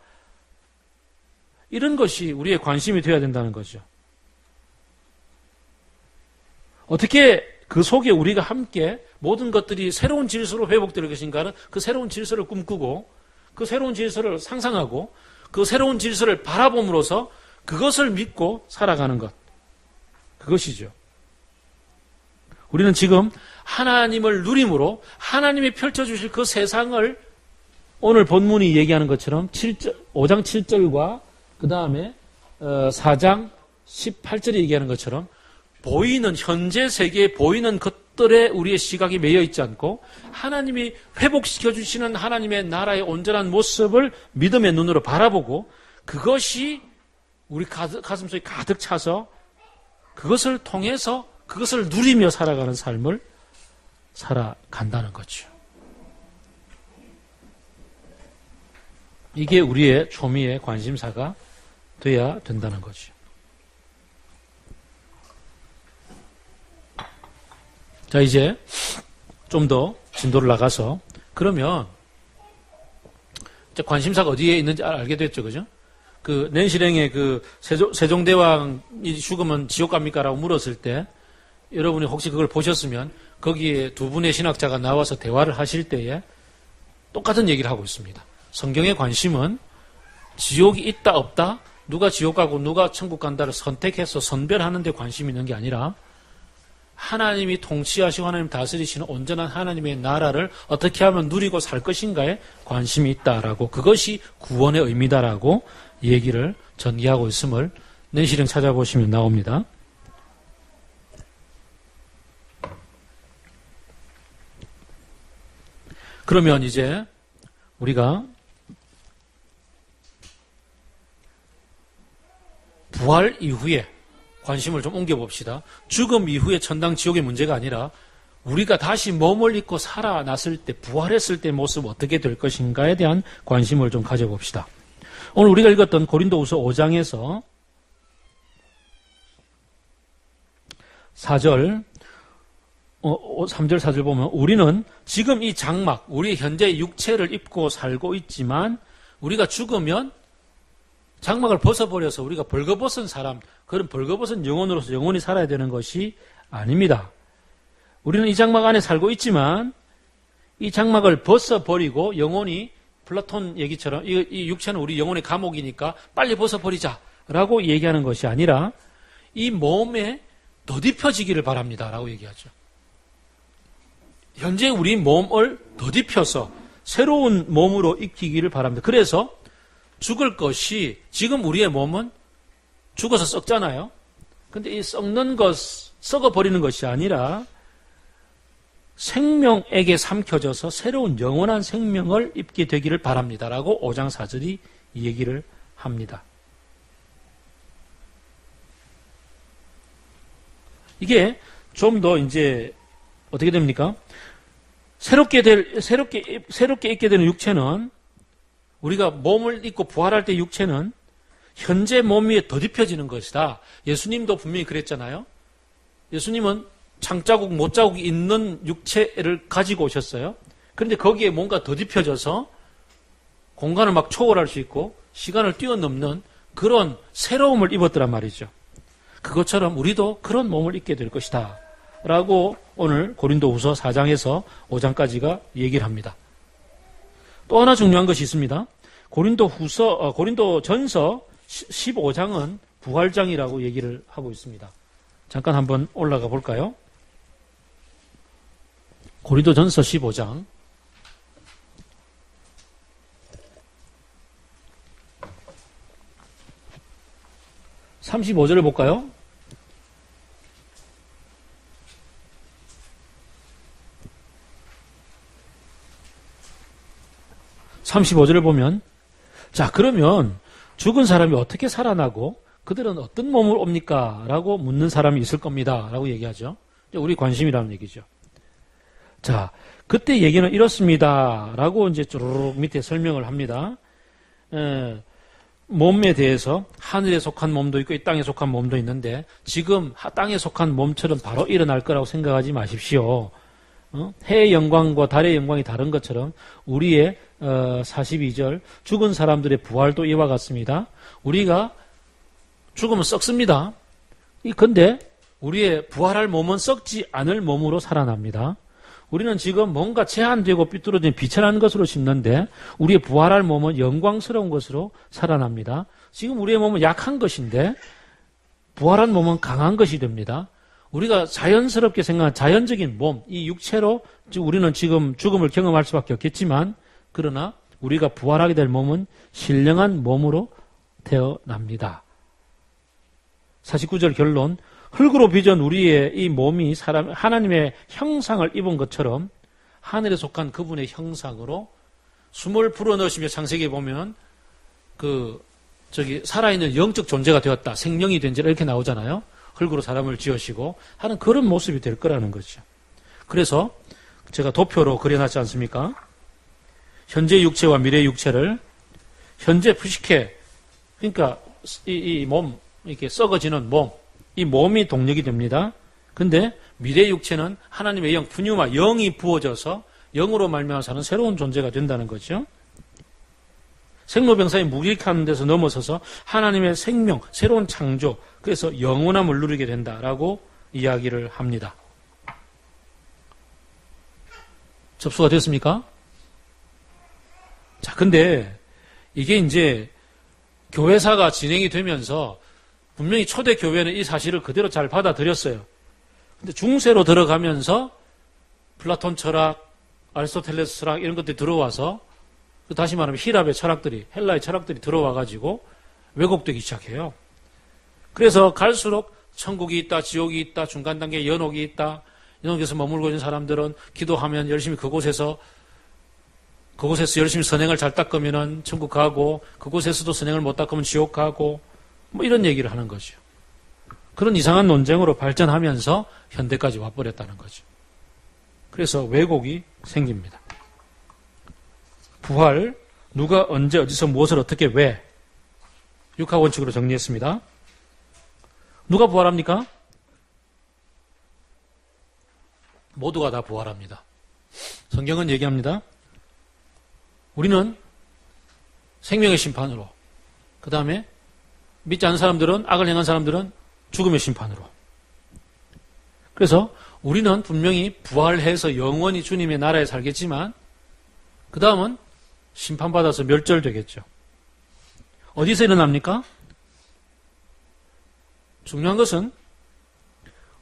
이런 것이 우리의 관심이 되어야 된다는 거죠. 어떻게 그 속에 우리가 함께 모든 것들이 새로운 질서로 회복될 것인가는 그 새로운 질서를 꿈꾸고 그 새로운 질서를 상상하고 그 새로운 질서를 바라봄으로써 그것을 믿고 살아가는 것. 그것이죠. 우리는 지금 하나님을 누림으로 하나님이 펼쳐주실 그 세상을 오늘 본문이 얘기하는 것처럼 5장 7절과 그 다음에 4장 18절이 얘기하는 것처럼 보이는 현재 세계에 보이는 것들에 우리의 시각이 매여 있지 않고 하나님이 회복시켜 주시는 하나님의 나라의 온전한 모습을 믿음의 눈으로 바라보고 그것이 우리 가슴속에 가득 차서 그것을 통해서 그것을 누리며 살아가는 삶을 살아간다는 거죠. 이게 우리의 초미의 관심사가 돼야 된다는 거죠. 자, 이제 좀 더 진도를 나가서 그러면 이제 관심사가 어디에 있는지 알게 됐죠, 그죠? 그 낸시랭의 그 세종대왕이 죽으면 지옥 갑니까? 라고 물었을 때 여러분이 혹시 그걸 보셨으면 거기에 두 분의 신학자가 나와서 대화를 하실 때에 똑같은 얘기를 하고 있습니다. 성경의 관심은 지옥이 있다 없다, 누가 지옥 가고 누가 천국 간다를 선택해서 선별하는 데 관심이 있는 게 아니라 하나님이 통치하시고 하나님 다스리시는 온전한 하나님의 나라를 어떻게 하면 누리고 살 것인가에 관심이 있다라고, 그것이 구원의 의미다라고 이 얘기를 전개하고 있음을 내시령 찾아보시면 나옵니다. 그러면 이제 우리가 부활 이후에 관심을 좀 옮겨봅시다. 죽음 이후에 천당 지옥의 문제가 아니라 우리가 다시 몸을 입고 살아났을 때, 부활했을 때 모습 어떻게 될 것인가에 대한 관심을 좀 가져봅시다. 오늘 우리가 읽었던 고린도후서 5장에서 4절, 3절, 4절 보면 우리는 지금 이 장막, 우리 현재 육체를 입고 살고 있지만 우리가 죽으면 장막을 벗어버려서 우리가 벌거벗은 사람, 그런 벌거벗은 영혼으로서 영원히 살아야 되는 것이 아닙니다. 우리는 이 장막 안에 살고 있지만 이 장막을 벗어버리고 영혼이 플라톤 얘기처럼 이 육체는 우리 영혼의 감옥이니까 빨리 벗어버리자라고 얘기하는 것이 아니라 이 몸에 덧입혀지기를 바랍니다 라고 얘기하죠. 현재 우리 몸을 덧입혀서 새로운 몸으로 익히기를 바랍니다. 그래서 죽을 것이, 지금 우리의 몸은 죽어서 썩잖아요. 근데 이 썩는 것, 썩어버리는 것이 아니라 생명에게 삼켜져서 새로운 영원한 생명을 입게 되기를 바랍니다 라고 5장 4절이 이 얘기를 합니다. 이게 좀 더 이제 어떻게 됩니까? 새롭게 입게 되는 육체는, 우리가 몸을 입고 부활할 때 육체는 현재 몸 위에 덧입혀지는 것이다. 예수님도 분명히 그랬잖아요. 예수님은 창자국, 못자국이 있는 육체를 가지고 오셨어요. 그런데 거기에 뭔가 덧입혀져서 공간을 막 초월할 수 있고 시간을 뛰어넘는 그런 새로움을 입었더란 말이죠. 그것처럼 우리도 그런 몸을 입게 될 것이다 라고 오늘 고린도후서 4장에서 5장까지가 얘기를 합니다. 또 하나 중요한 것이 있습니다. 고린도전서 15장은 부활장이라고 얘기를 하고 있습니다. 잠깐 한번 올라가 볼까요? 고린도전서 15장 35절을 볼까요? (35절을) 보면, 자, 그러면 죽은 사람이 어떻게 살아나고 그들은 어떤 몸을 옵니까? 라고 묻는 사람이 있을 겁니다 라고 얘기하죠. 우리 관심이라는 얘기죠. 자, 그때 얘기는 이렇습니다 라고 이제 쭈르륵 밑에 설명을 합니다. 몸에 대해서 하늘에 속한 몸도 있고 이 땅에 속한 몸도 있는데 지금 땅에 속한 몸처럼 바로 일어날 거라고 생각하지 마십시오. 해의 영광과 달의 영광이 다른 것처럼 우리의 42절 죽은 사람들의 부활도 이와 같습니다. 우리가 죽으면 썩습니다. 근데 우리의 부활할 몸은 썩지 않을 몸으로 살아납니다. 우리는 지금 뭔가 제한되고 삐뚤어진 비천한 것으로 심는데 우리의 부활할 몸은 영광스러운 것으로 살아납니다. 지금 우리의 몸은 약한 것인데 부활한 몸은 강한 것이 됩니다. 우리가 자연스럽게 생각한 자연적인 몸, 이 육체로 우리는 지금 죽음을 경험할 수밖에 없겠지만 그러나 우리가 부활하게 될 몸은 신령한 몸으로 태어납니다. 49절 결론, 흙으로 빚은 우리의 이 몸이 하나님의 형상을 입은 것처럼 하늘에 속한 그분의 형상으로 숨을 불어넣으시며 창세기에 보면 살아있는 영적 존재가 되었다, 생명이 된지라 이렇게 나오잖아요. 흙으로 사람을 지으시고 하는 그런 모습이 될 거라는 거죠. 그래서 제가 도표로 그려놨지 않습니까? 현재 육체와 미래 육체를 현재 푸시케, 그러니까 이 몸, 이렇게 썩어지는 몸, 이 몸이 동력이 됩니다. 근데 미래 육체는 하나님의 영, 푸뉴마, 영이 부어져서 영으로 말미암아 사는 새로운 존재가 된다는 거죠. 생로병사의 무기력한 데서 넘어서서 하나님의 생명, 새로운 창조, 그래서 영원함을 누리게 된다라고 이야기를 합니다. 접수가 됐습니까? 자, 근데 이게 이제 교회사가 진행이 되면서 분명히 초대 교회는 이 사실을 그대로 잘 받아들였어요. 근데 중세로 들어가면서 플라톤 철학, 아리스토텔레스 철학 이런 것들이 들어와서 다시 말하면 히랍의 철학들이, 헬라의 철학들이 들어와가지고 왜곡되기 시작해요. 그래서 갈수록 천국이 있다, 지옥이 있다, 중간 단계에 연옥이 있다, 연옥에서 머물고 있는 사람들은 기도하면 열심히 그곳에서 열심히 선행을 잘 닦으면 천국 가고, 그곳에서도 선행을 못 닦으면 지옥 가고, 뭐 이런 얘기를 하는 거죠. 그런 이상한 논쟁으로 발전하면서 현대까지 와버렸다는 거죠. 그래서 왜곡이 생깁니다. 부활, 누가 언제 어디서 무엇을 어떻게 왜? 육하원칙으로 정리했습니다. 누가 부활합니까? 모두가 다 부활합니다. 성경은 얘기합니다. 우리는 생명의 심판으로, 그 다음에 믿지 않는 사람들은, 악을 행한 사람들은 죽음의 심판으로. 그래서 우리는 분명히 부활해서 영원히 주님의 나라에 살겠지만 그 다음은 심판받아서 멸절되겠죠. 어디서 일어납니까? 중요한 것은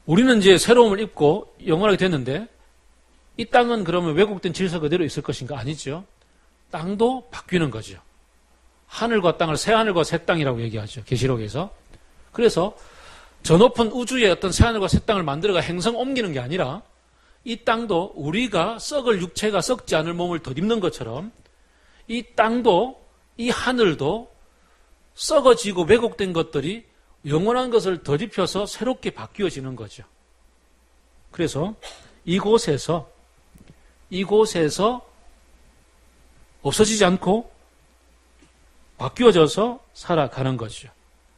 우리는 이제 새로움을 입고 영원하게 됐는데 이 땅은 그러면 왜곡된 질서 그대로 있을 것인가? 아니죠. 땅도 바뀌는 거죠. 하늘과 땅을 새하늘과 새 땅이라고 얘기하죠. 계시록에서. 그래서 저 높은 우주에 어떤 새하늘과 새 땅을 만들어가 행성 옮기는 게 아니라 이 땅도 우리가 썩을 육체가 썩지 않을 몸을 덧입는 것처럼 이 땅도 이 하늘도 썩어지고 왜곡된 것들이 영원한 것을 덧입혀서 새롭게 바뀌어지는 거죠. 그래서 이곳에서 없어지지 않고 바뀌어져서 살아가는 거죠.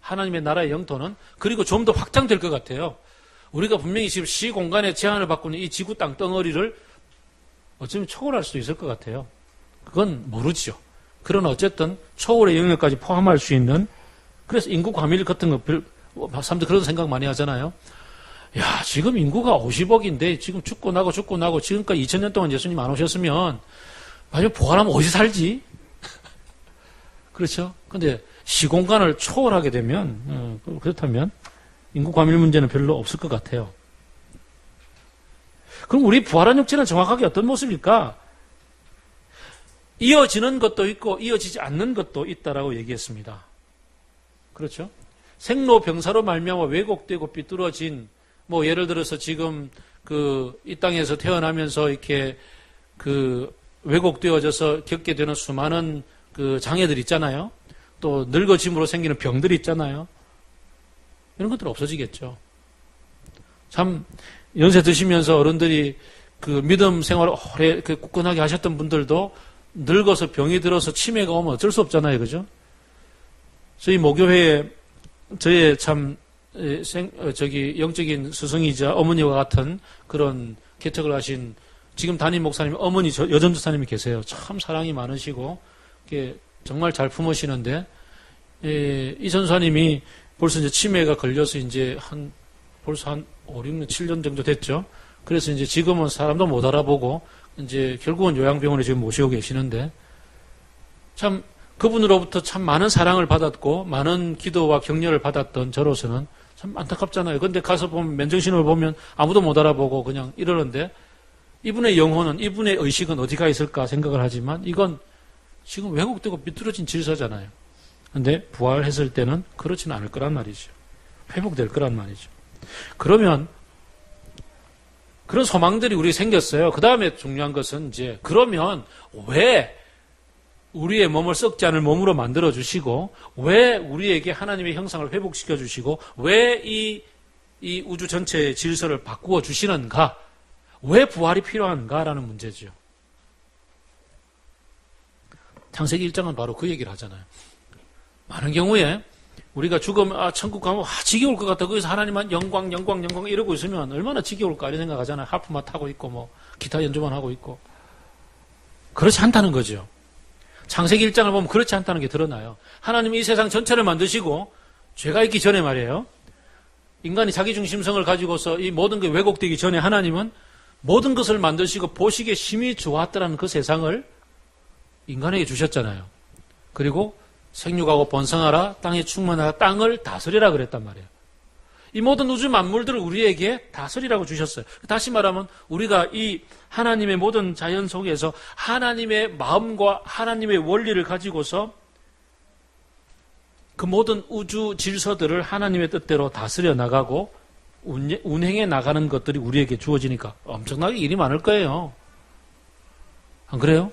하나님의 나라의 영토는 그리고 좀 더 확장될 것 같아요. 우리가 분명히 지금 시공간의 제한을 받고 있는 이 지구 땅 덩어리를 어쩌면 초월할 수도 있을 것 같아요. 그건 모르죠. 그러나 어쨌든 초월의 영역까지 포함할 수 있는, 그래서 인구 과밀 같은 거 사람들 그런 생각 많이 하잖아요. 야, 지금 인구가 50억인데 지금 죽고 나고 지금까지 2000년 동안 예수님 안 오셨으면 만약 부활하면 어디 살지? 그렇죠? 근데 시공간을 초월하게 되면 그렇다면 인구 과밀 문제는 별로 없을 것 같아요. 그럼 우리 부활한 육체는 정확하게 어떤 모습일까? 이어지는 것도 있고 이어지지 않는 것도 있다라고 얘기했습니다. 그렇죠? 생로병사로 말미암아 왜곡되고 삐뚤어진, 뭐 예를 들어서 지금 이 땅에서 태어나면서 이렇게 왜곡되어져서 겪게 되는 수많은 장애들 있잖아요. 또 늙어짐으로 생기는 병들이 있잖아요. 이런 것들 없어지겠죠. 참 연세 드시면서 어른들이 믿음 생활을 오래 굳건하게 하셨던 분들도 늙어서 병이 들어서 치매가 오면 어쩔 수 없잖아요. 그죠? 저희 모교회에 저의 참 영적인 스승이자 어머니와 같은 그런 개척을 하신 지금 담임 목사님 어머니 여전도사님이 계세요. 참 사랑이 많으시고 정말 잘 품으시는데 이 전사님이 벌써 이제 치매가 걸려서 이제 벌써 한 5, 6년, 7년 정도 됐죠. 그래서 이제 지금은 사람도 못 알아보고 이제 결국은 요양병원에 지금 모시고 계시는데 참 그분으로부터 참 많은 사랑을 받았고 많은 기도와 격려를 받았던 저로서는 참 안타깝잖아요. 근데 가서 보면 맨정신을 보면 아무도 못 알아보고 그냥 이러는데 이분의 영혼은, 이분의 의식은 어디가 있을까 생각을 하지만 이건 지금 왜곡되고 비뚤어진 질서잖아요. 근데 부활했을 때는 그렇지는 않을 거란 말이죠. 회복될 거란 말이죠. 그러면 그런 소망들이 우리 생겼어요. 그 다음에 중요한 것은 이제 그러면 왜 우리의 몸을 썩지 않을 몸으로 만들어 주시고 왜 우리에게 하나님의 형상을 회복시켜 주시고 왜 이 우주 전체의 질서를 바꾸어 주시는가? 왜 부활이 필요한가라는 문제죠. 창세기 1장은 바로 그 얘기를 하잖아요. 많은 경우에 우리가 천국 가면 지겨울 것 같다. 거기서 하나님만 영광 이러고 있으면 얼마나 지겨울까 이런 생각하잖아요. 하프만 타고 있고 뭐 기타 연주만 하고 있고. 그렇지 않다는 거죠. 창세기 1장을 보면 그렇지 않다는 게 드러나요. 하나님이 이 세상 전체를 만드시고 죄가 있기 전에 말이에요. 인간이 자기중심성을 가지고서 이 모든 게 왜곡되기 전에 하나님은 모든 것을 만드시고 보시기에 심히 좋았다라는 그 세상을 인간에게 주셨잖아요. 그리고 생육하고 번성하라, 땅에 충만하라, 땅을 다스리라 그랬단 말이에요. 이 모든 우주 만물들을 우리에게 다스리라고 주셨어요. 다시 말하면 우리가 이 하나님의 모든 자연 속에서 하나님의 마음과 하나님의 원리를 가지고서 그 모든 우주 질서들을 하나님의 뜻대로 다스려 나가고 운행해 나가는 것들이 우리에게 주어지니까 엄청나게 일이 많을 거예요. 안 그래요?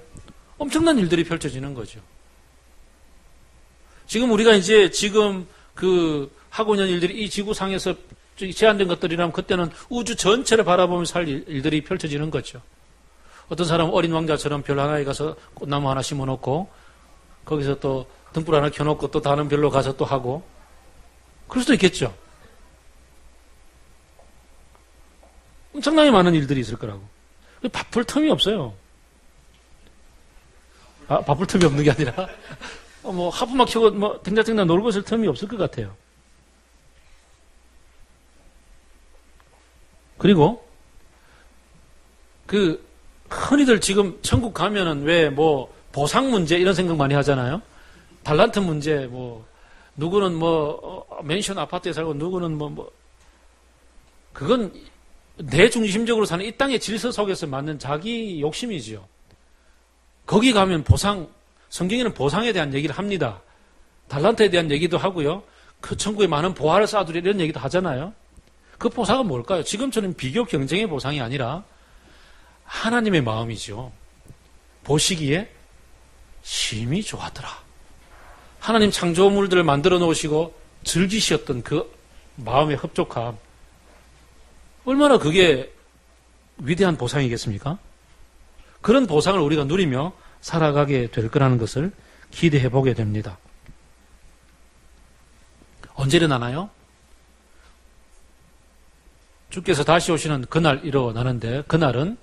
엄청난 일들이 펼쳐지는 거죠. 지금 우리가 이제 하고 있는 일들이 이 지구상에서 제한된 것들이라면 그때는 우주 전체를 바라보면서 할 일들이 펼쳐지는 거죠. 어떤 사람은 어린 왕자처럼 별 하나에 가서 꽃나무 하나 심어놓고 거기서 또 등불 하나 켜놓고 또 다른 별로 가서 또 하고 그럴 수도 있겠죠. 엄청나게 많은 일들이 있을 거라고. 바쁠 틈이 없어요. 바쁠 틈이 없는 게 아니라 하프막 켜고 탱자탱자 놀고 있을 틈이 없을 것 같아요. 그리고 흔히들 지금 천국 가면은 왜 보상 문제 이런 생각 많이 하잖아요. 달란트 문제 누구는 맨션 아파트에 살고 누구는 그건 내 중심적으로 사는 이 땅의 질서 속에서 맞는 자기 욕심이지요. 거기 가면 성경에는 보상에 대한 얘기를 합니다. 달란트에 대한 얘기도 하고요. 그 천국에 많은 보화를 쌓아두리 이런 얘기도 하잖아요. 그 보상은 뭘까요? 지금처럼 비교 경쟁의 보상이 아니라 하나님의 마음이죠. 보시기에 심히 좋았더라. 하나님 창조물들을 만들어 놓으시고 즐기셨던 그 마음의 흡족함. 얼마나 그게 위대한 보상이겠습니까? 그런 보상을 우리가 누리며 살아가게 될 거라는 것을 기대해 보게 됩니다. 언제 일어나나요? 주께서 다시 오시는 그날 일어나는데 그날은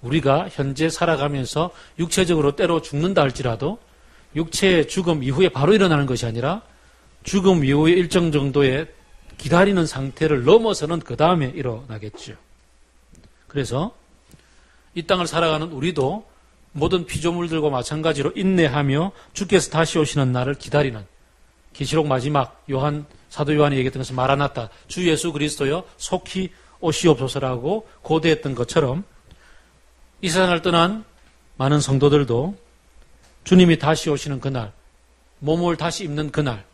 우리가 현재 살아가면서 육체적으로 때로 죽는다 할지라도 육체의 죽음 이후에 바로 일어나는 것이 아니라 죽음 이후에 일정 정도의 기다리는 상태를 넘어서는 그 다음에 일어나겠죠. 그래서 이 땅을 살아가는 우리도 모든 피조물들과 마찬가지로 인내하며 주께서 다시 오시는 날을 기다리는 계시록 마지막 사도 요한이 얘기했던 것은 마라나타 주 예수 그리스도여 속히 오시옵소서라고 고대했던 것처럼 이 세상을 떠난 많은 성도들도 주님이 다시 오시는 그날, 몸을 다시 입는 그날,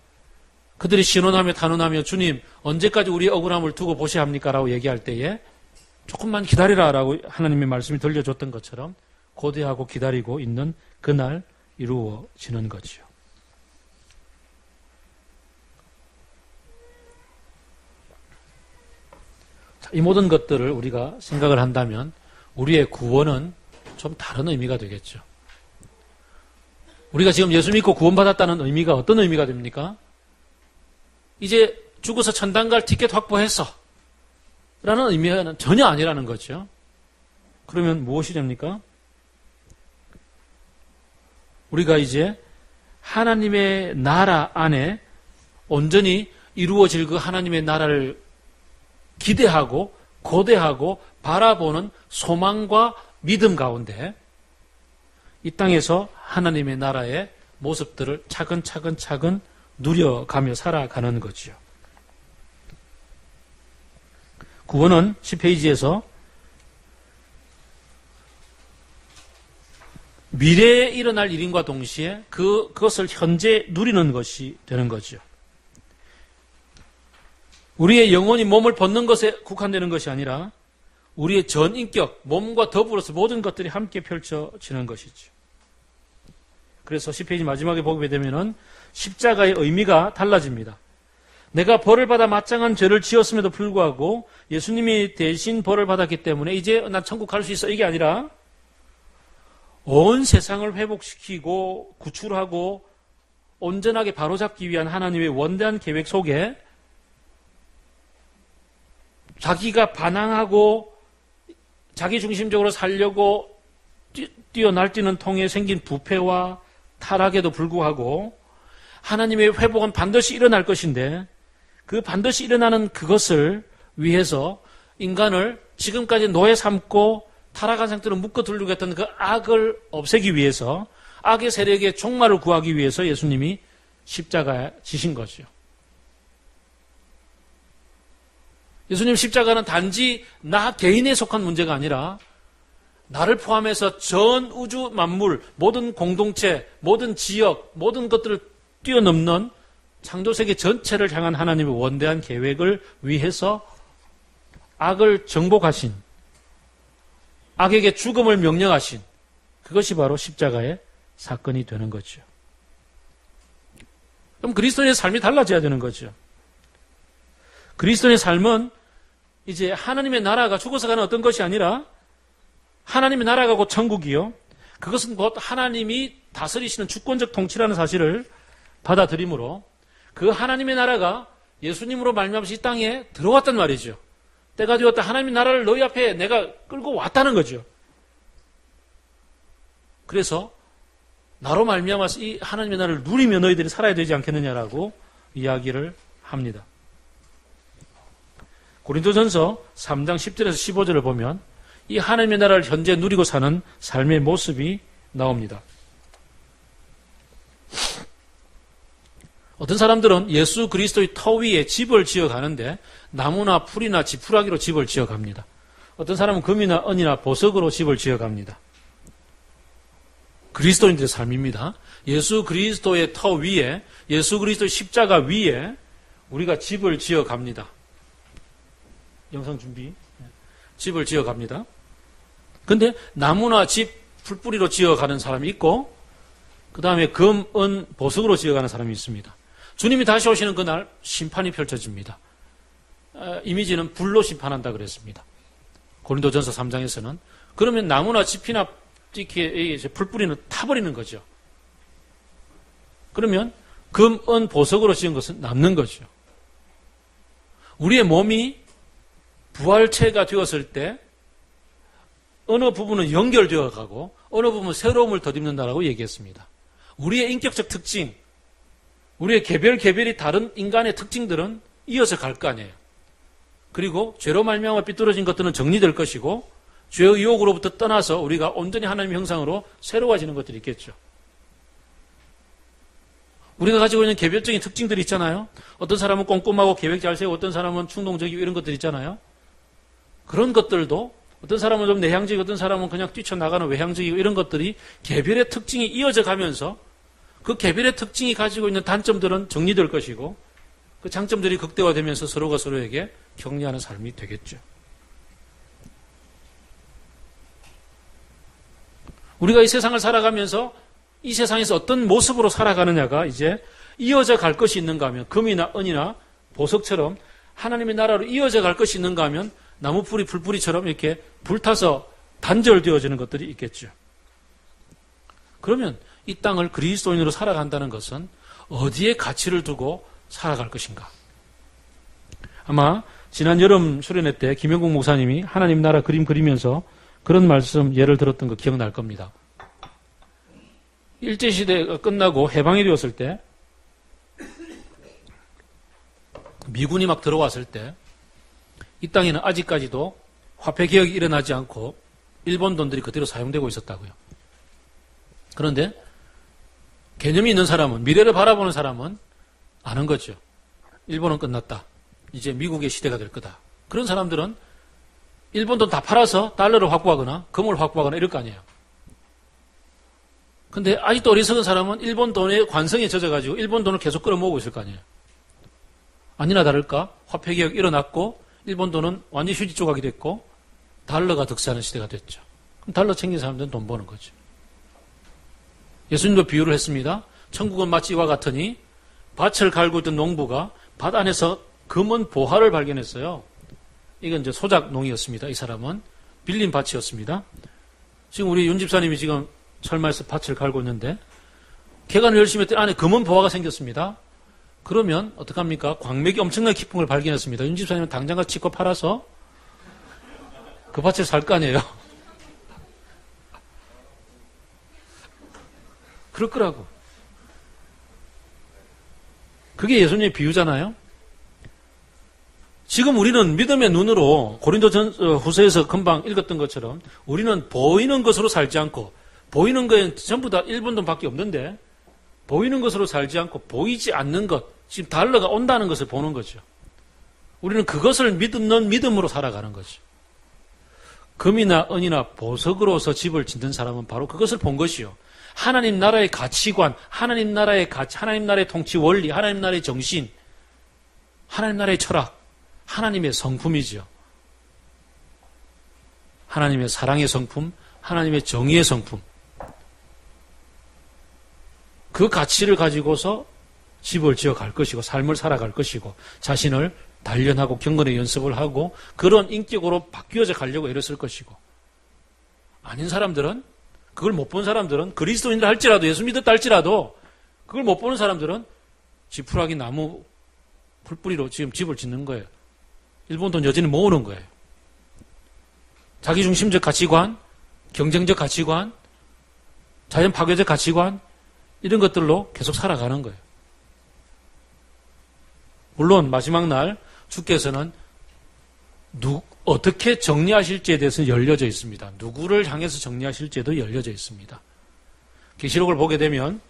그들이 신원하며 탄원하며 주님 언제까지 우리의 억울함을 두고 보셔야 합니까? 라고 얘기할 때에 조금만 기다리라 라고 하나님의 말씀이 들려줬던 것처럼 고대하고 기다리고 있는 그날 이루어지는 거지요. 이 모든 것들을 우리가 생각을 한다면 우리의 구원은 좀 다른 의미가 되겠죠. 우리가 지금 예수 믿고 구원받았다는 의미가 어떤 의미가 됩니까? 이제 죽어서 천당 갈 티켓 확보했어 라는 의미는 전혀 아니라는 거죠. 그러면 무엇이 됩니까? 우리가 이제 하나님의 나라 안에 온전히 이루어질 그 하나님의 나라를 기대하고 고대하고 바라보는 소망과 믿음 가운데 이 땅에서 하나님의 나라의 모습들을 차근차근 누려가며 살아가는 거지요. 구원은 10페이지에서 미래에 일어날 일인과 동시에 그것을 현재 누리는 것이 되는 거죠. 우리의 영혼이 몸을 벗는 것에 국한되는 것이 아니라 우리의 전인격, 몸과 더불어서 모든 것들이 함께 펼쳐지는 것이죠. 그래서 10페이지 마지막에 보게 되면은 십자가의 의미가 달라집니다. 내가 벌을 받아 마땅한 죄를 지었음에도 불구하고 예수님이 대신 벌을 받았기 때문에 이제 나 천국 갈 수 있어 이게 아니라 온 세상을 회복시키고 구출하고 온전하게 바로잡기 위한 하나님의 원대한 계획 속에 자기가 반항하고 자기 중심적으로 살려고 뛰어날뛰는 통에 생긴 부패와 타락에도 불구하고 하나님의 회복은 반드시 일어날 것인데 그 반드시 일어나는 그것을 위해서 인간을 지금까지 노예 삼고 타락한 상태로 묶어두려고 했던 그 악을 없애기 위해서 악의 세력의 종말을 구하기 위해서 예수님이 십자가에 지신 거죠. 예수님 십자가는 단지 나 개인에 속한 문제가 아니라 나를 포함해서 전 우주 만물, 모든 공동체, 모든 지역, 모든 것들을 뛰어넘는 창조세계 전체를 향한 하나님의 원대한 계획을 위해서 악을 정복하신, 악에게 죽음을 명령하신, 그것이 바로 십자가의 사건이 되는 거죠. 그럼 그리스도인의 삶이 달라져야 되는 거죠. 그리스도인의 삶은 이제 하나님의 나라가 죽어서 가는 어떤 것이 아니라 하나님의 나라가 곧 천국이요. 그것은 곧 하나님이 다스리시는 주권적 통치라는 사실을 받아들이므로 그 하나님의 나라가 예수님으로 말미암아서 이 땅에 들어왔단 말이죠. 때가 되었다. 하나님의 나라를 너희 앞에 내가 끌고 왔다는 거죠. 그래서 나로 말미암아서 이 하나님의 나라를 누리며 너희들이 살아야 되지 않겠느냐라고 이야기를 합니다. 고린도전서 3장 10절에서 15절을 보면 이 하나님의 나라를 현재 누리고 사는 삶의 모습이 나옵니다. 어떤 사람들은 예수 그리스도의 터 위에 집을 지어가는데 나무나 풀이나 지푸라기로 집을 지어갑니다. 어떤 사람은 금이나 은이나 보석으로 집을 지어갑니다. 그리스도인들의 삶입니다. 예수 그리스도의 터 위에, 예수 그리스도의 십자가 위에 우리가 집을 지어갑니다. 영상 준비. 집을 지어갑니다. 근데 나무나 집, 풀뿌리로 지어가는 사람이 있고 그 다음에 금, 은, 보석으로 지어가는 사람이 있습니다. 주님이 다시 오시는 그날 심판이 펼쳐집니다. 이미지는 불로 심판한다 그랬습니다. 고린도전서 3장에서는. 그러면 나무나 집이나 이렇게 풀뿌리는 타버리는 거죠. 그러면 금, 은, 보석으로 지은 것은 남는 거죠. 우리의 몸이 부활체가 되었을 때 어느 부분은 연결되어 가고 어느 부분은 새로움을 덧입는다라고 얘기했습니다. 우리의 인격적 특징, 우리의 개별이 다른 인간의 특징들은 이어서 갈 거 아니에요. 그리고 죄로 말미암아 삐뚤어진 것들은 정리될 것이고 죄의 유혹으로부터 떠나서 우리가 온전히 하나님의 형상으로 새로워지는 것들이 있겠죠. 우리가 가지고 있는 개별적인 특징들이 있잖아요. 어떤 사람은 꼼꼼하고 계획 잘 세우고 어떤 사람은 충동적이고 이런 것들이 있잖아요. 그런 것들도 어떤 사람은 좀 내향적이고 어떤 사람은 그냥 뛰쳐나가는 외향적이고 이런 것들이 개별의 특징이 이어져 가면서 그 개별의 특징이 가지고 있는 단점들은 정리될 것이고 그 장점들이 극대화되면서 서로가 서로에게 격려하는 삶이 되겠죠. 우리가 이 세상을 살아가면서 이 세상에서 어떤 모습으로 살아가느냐가 이제 이어져 갈 것이 있는가 하면 금이나 은이나 보석처럼 하나님의 나라로 이어져 갈 것이 있는가 하면 나무뿌리, 풀뿌리처럼 이렇게 불타서 단절되어지는 것들이 있겠죠. 그러면 이 땅을 그리스도인으로 살아간다는 것은 어디에 가치를 두고 살아갈 것인가? 아마 지난 여름 수련회 때 김영국 목사님이 하나님 나라 그림 그리면서 그런 말씀 예를 들었던 거 기억날 겁니다. 일제시대가 끝나고 해방이 되었을 때 미군이 막 들어왔을 때 이 땅에는 아직까지도 화폐 개혁이 일어나지 않고 일본 돈들이 그대로 사용되고 있었다고요. 그런데 개념이 있는 사람은, 미래를 바라보는 사람은 아는 거죠. 일본은 끝났다. 이제 미국의 시대가 될 거다. 그런 사람들은 일본 돈 다 팔아서 달러를 확보하거나 금을 확보하거나 이럴 거 아니에요. 근데 아직도 어리석은 사람은 일본 돈의 관성에 젖어가지고 일본 돈을 계속 끌어모으고 있을 거 아니에요. 아니나 다를까 화폐 개혁이 일어났고 일본 돈은 완전히 휴지 조각이 됐고 달러가 득세하는 시대가 됐죠. 그럼 달러 챙긴 사람들은 돈 버는 거죠. 예수님도 비유를 했습니다. 천국은 마치 이와 같으니 밭을 갈고 있던 농부가 밭 안에서 금은 보화를 발견했어요. 이건 이제 소작농이었습니다. 이 사람은 빌린 밭이었습니다. 지금 우리 윤 집사님이 지금 철마에서 밭을 갈고 있는데 개간을 열심히 했더니 안에 금은 보화가 생겼습니다. 그러면 어떡합니까? 광맥이 엄청나게 깊은 걸 발견했습니다. 윤 집사님은 당장 가서 치고 팔아서 그 밭을 살 거 아니에요. 그럴 거라고. 그게 예수님의 비유잖아요. 지금 우리는 믿음의 눈으로 고린도후서에서 금방 읽었던 것처럼 우리는 보이는 것으로 살지 않고 보이는 거엔 전부 다 일본 돈밖에 없는데 보이는 것으로 살지 않고 보이지 않는 것, 지금 달러가 온다는 것을 보는 거죠. 우리는 그것을 믿는 믿음으로 살아가는 거죠. 금이나 은이나 보석으로서 집을 짓는 사람은 바로 그것을 본 것이요. 하나님 나라의 가치관, 하나님 나라의 가치, 하나님 나라의 통치 원리, 하나님 나라의 정신, 하나님 나라의 철학, 하나님의 성품이죠. 하나님의 사랑의 성품, 하나님의 정의의 성품. 그 가치를 가지고서 집을 지어 갈 것이고 삶을 살아갈 것이고 자신을 단련하고 경건의 연습을 하고 그런 인격으로 바뀌어져 가려고 애를 쓸 것이고 아닌 사람들은 그걸 못 본 사람들은 그리스도인이라 할지라도 예수 믿었다 할지라도 그걸 못 보는 사람들은 지푸라기 나무 풀뿌리로 지금 집을 짓는 거예요. 일본 돈 여전히 모으는 거예요. 자기중심적 가치관, 경쟁적 가치관, 자연 파괴적 가치관 이런 것들로 계속 살아가는 거예요. 물론 마지막 날 주께서는 어떻게 정리하실지에 대해서는 열려져 있습니다. 누구를 향해서 정리하실지에도 열려져 있습니다. 계시록을 보게 되면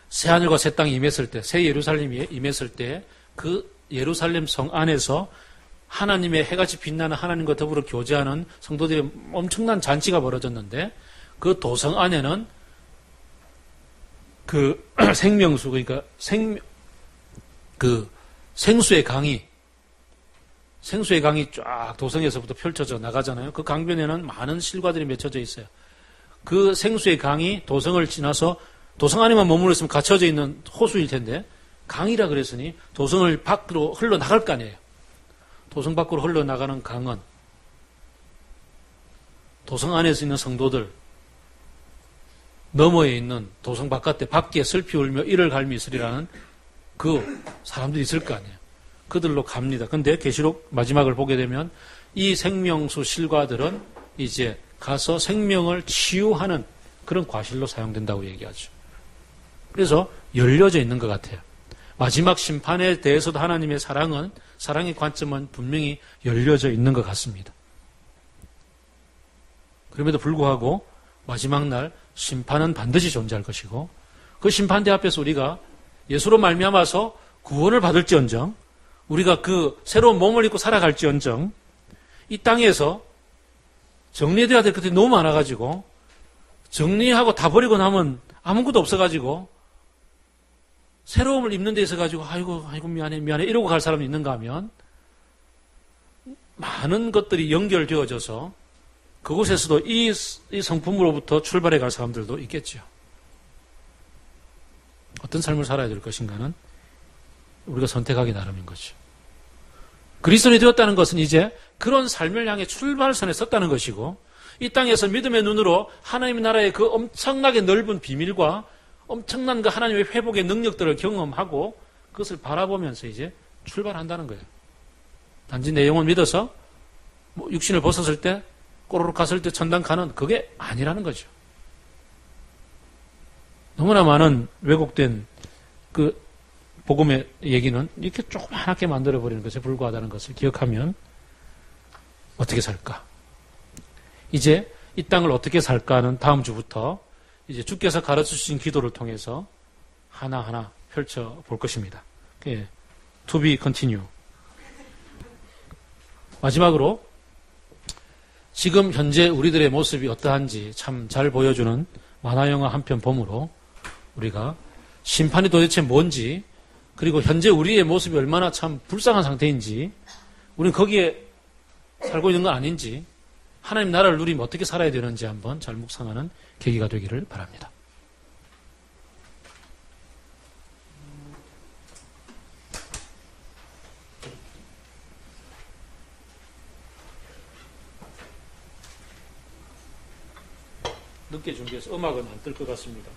새하늘과 새 땅이 임했을 때, 새 예루살렘이 임했을 때 그 예루살렘 성 안에서 하나님의 해같이 빛나는 하나님과 더불어 교제하는 성도들의 엄청난 잔치가 벌어졌는데 그 도성 안에는 그 생명수, 그러니까 생수의 강이 쫙 도성에서부터 펼쳐져 나가잖아요. 그 강변에는 많은 실과들이 맺혀져 있어요. 그 생수의 강이 도성을 지나서 도성 안에만 머물러 있으면 갇혀져 있는 호수일 텐데 강이라 그랬으니 도성을 밖으로 흘러나갈 거 아니에요. 도성 밖으로 흘러나가는 강은 도성 안에서 있는 성도들 너머에 있는 도성 바깥에 밖에 슬피 울며 이를 갈미 있으리라는 그 사람들이 있을 거 아니에요. 그들로 갑니다. 근데 계시록 마지막을 보게 되면 이 생명수 실과들은 이제 가서 생명을 치유하는 그런 과실로 사용된다고 얘기하죠. 그래서 열려져 있는 것 같아요. 마지막 심판에 대해서도 하나님의 사랑의 관점은 분명히 열려져 있는 것 같습니다. 그럼에도 불구하고 마지막 날 심판은 반드시 존재할 것이고 그 심판대 앞에서 우리가 예수로 말미암아서 구원을 받을지언정 우리가 그 새로운 몸을 입고 살아갈지언정 이 땅에서 정리해야 될 것들이 너무 많아가지고 정리하고 다 버리고 나면 아무것도 없어가지고 새로움을 입는 데 있어가지고 아이고 미안해 이러고 갈 사람이 있는가 하면 많은 것들이 연결되어져서 그곳에서도 이 성품으로부터 출발해 갈 사람들도 있겠죠. 어떤 삶을 살아야 될 것인가는 우리가 선택하기 나름인 거죠. 그리스도인이 되었다는 것은 이제 그런 삶을 향해 출발선에 섰다는 것이고 이 땅에서 믿음의 눈으로 하나님의 나라의 그 엄청나게 넓은 비밀과 엄청난 그 하나님의 회복의 능력들을 경험하고 그것을 바라보면서 이제 출발한다는 거예요. 단지 내 영혼 믿어서 육신을 벗었을 때 꼬르륵 갔을 때 천당 가는 그게 아니라는 거죠. 너무나 많은 왜곡된 그 복음의 얘기는 이렇게 조그맣게 만들어버리는 것에 불과하다는 것을 기억하면 어떻게 살까? 이제 이 땅을 어떻게 살까는 다음 주부터 이제 주께서 가르쳐주신 기도를 통해서 하나하나 펼쳐볼 것입니다. To be continue. 마지막으로 지금 현재 우리들의 모습이 어떠한지 참 잘 보여주는 만화영화 한 편 봄으로 우리가 심판이 도대체 뭔지 그리고 현재 우리의 모습이 얼마나 참 불쌍한 상태인지 우리는 거기에 살고 있는 건 아닌지 하나님 나라를 누리면 어떻게 살아야 되는지 한번 잘 묵상하는 계기가 되기를 바랍니다. 늦게 준비해서 음악은 안 뜰 것 같습니다.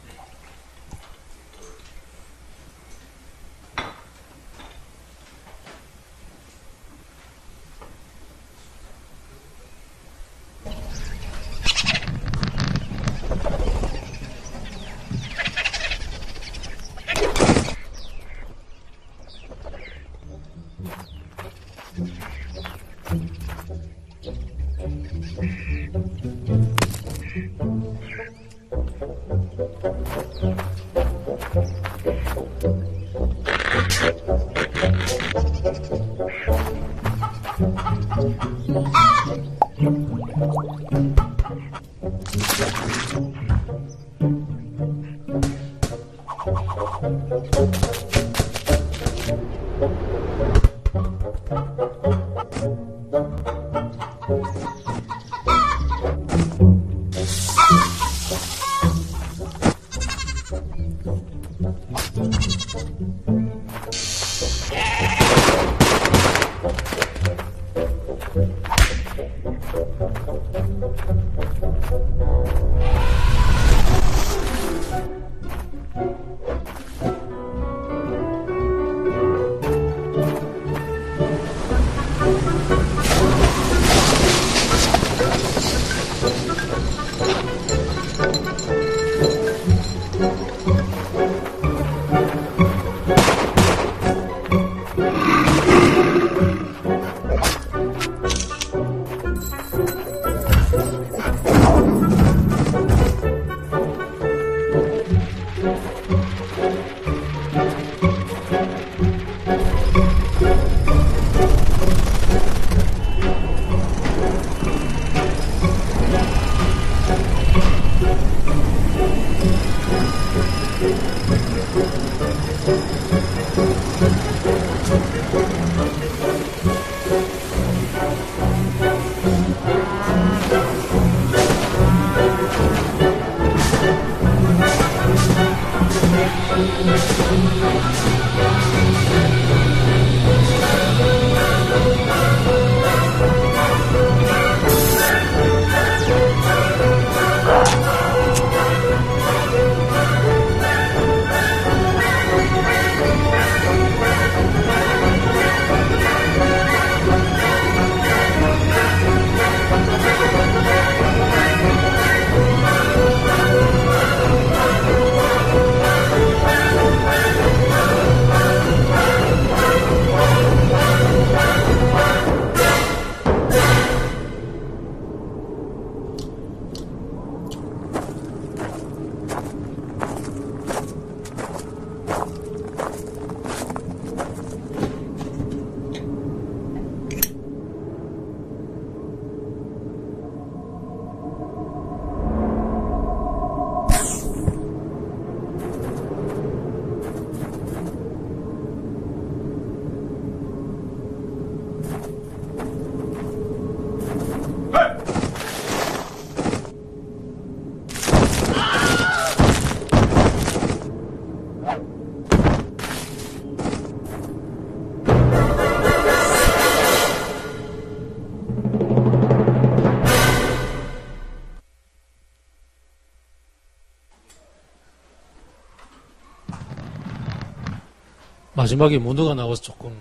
마지막에 문어가 나와서 조금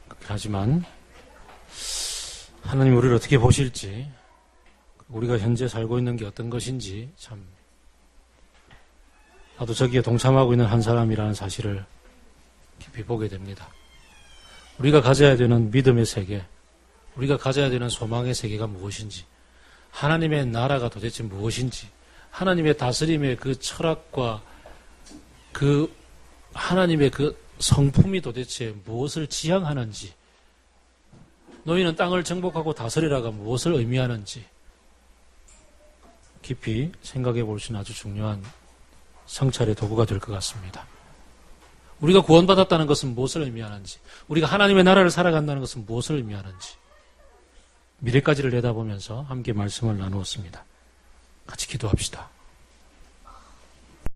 그렇게 하지만 하나님 우리를 어떻게 보실지, 우리가 현재 살고 있는 게 어떤 것인지 참 나도 저기에 동참하고 있는 한 사람이라는 사실을 깊이 보게 됩니다. 우리가 가져야 되는 믿음의 세계, 우리가 가져야 되는 소망의 세계가 무엇인지, 하나님의 나라가 도대체 무엇인지, 하나님의 다스림의 그 철학과 그 하나님의 그 성품이 도대체 무엇을 지향하는지, 너희는 땅을 정복하고 다스리라가 무엇을 의미하는지 깊이 생각해 볼 수 있는 아주 중요한 성찰의 도구가 될 것 같습니다. 우리가 구원받았다는 것은 무엇을 의미하는지, 우리가 하나님의 나라를 살아간다는 것은 무엇을 의미하는지 미래까지를 내다보면서 함께 말씀을 나누었습니다. 같이 기도합시다.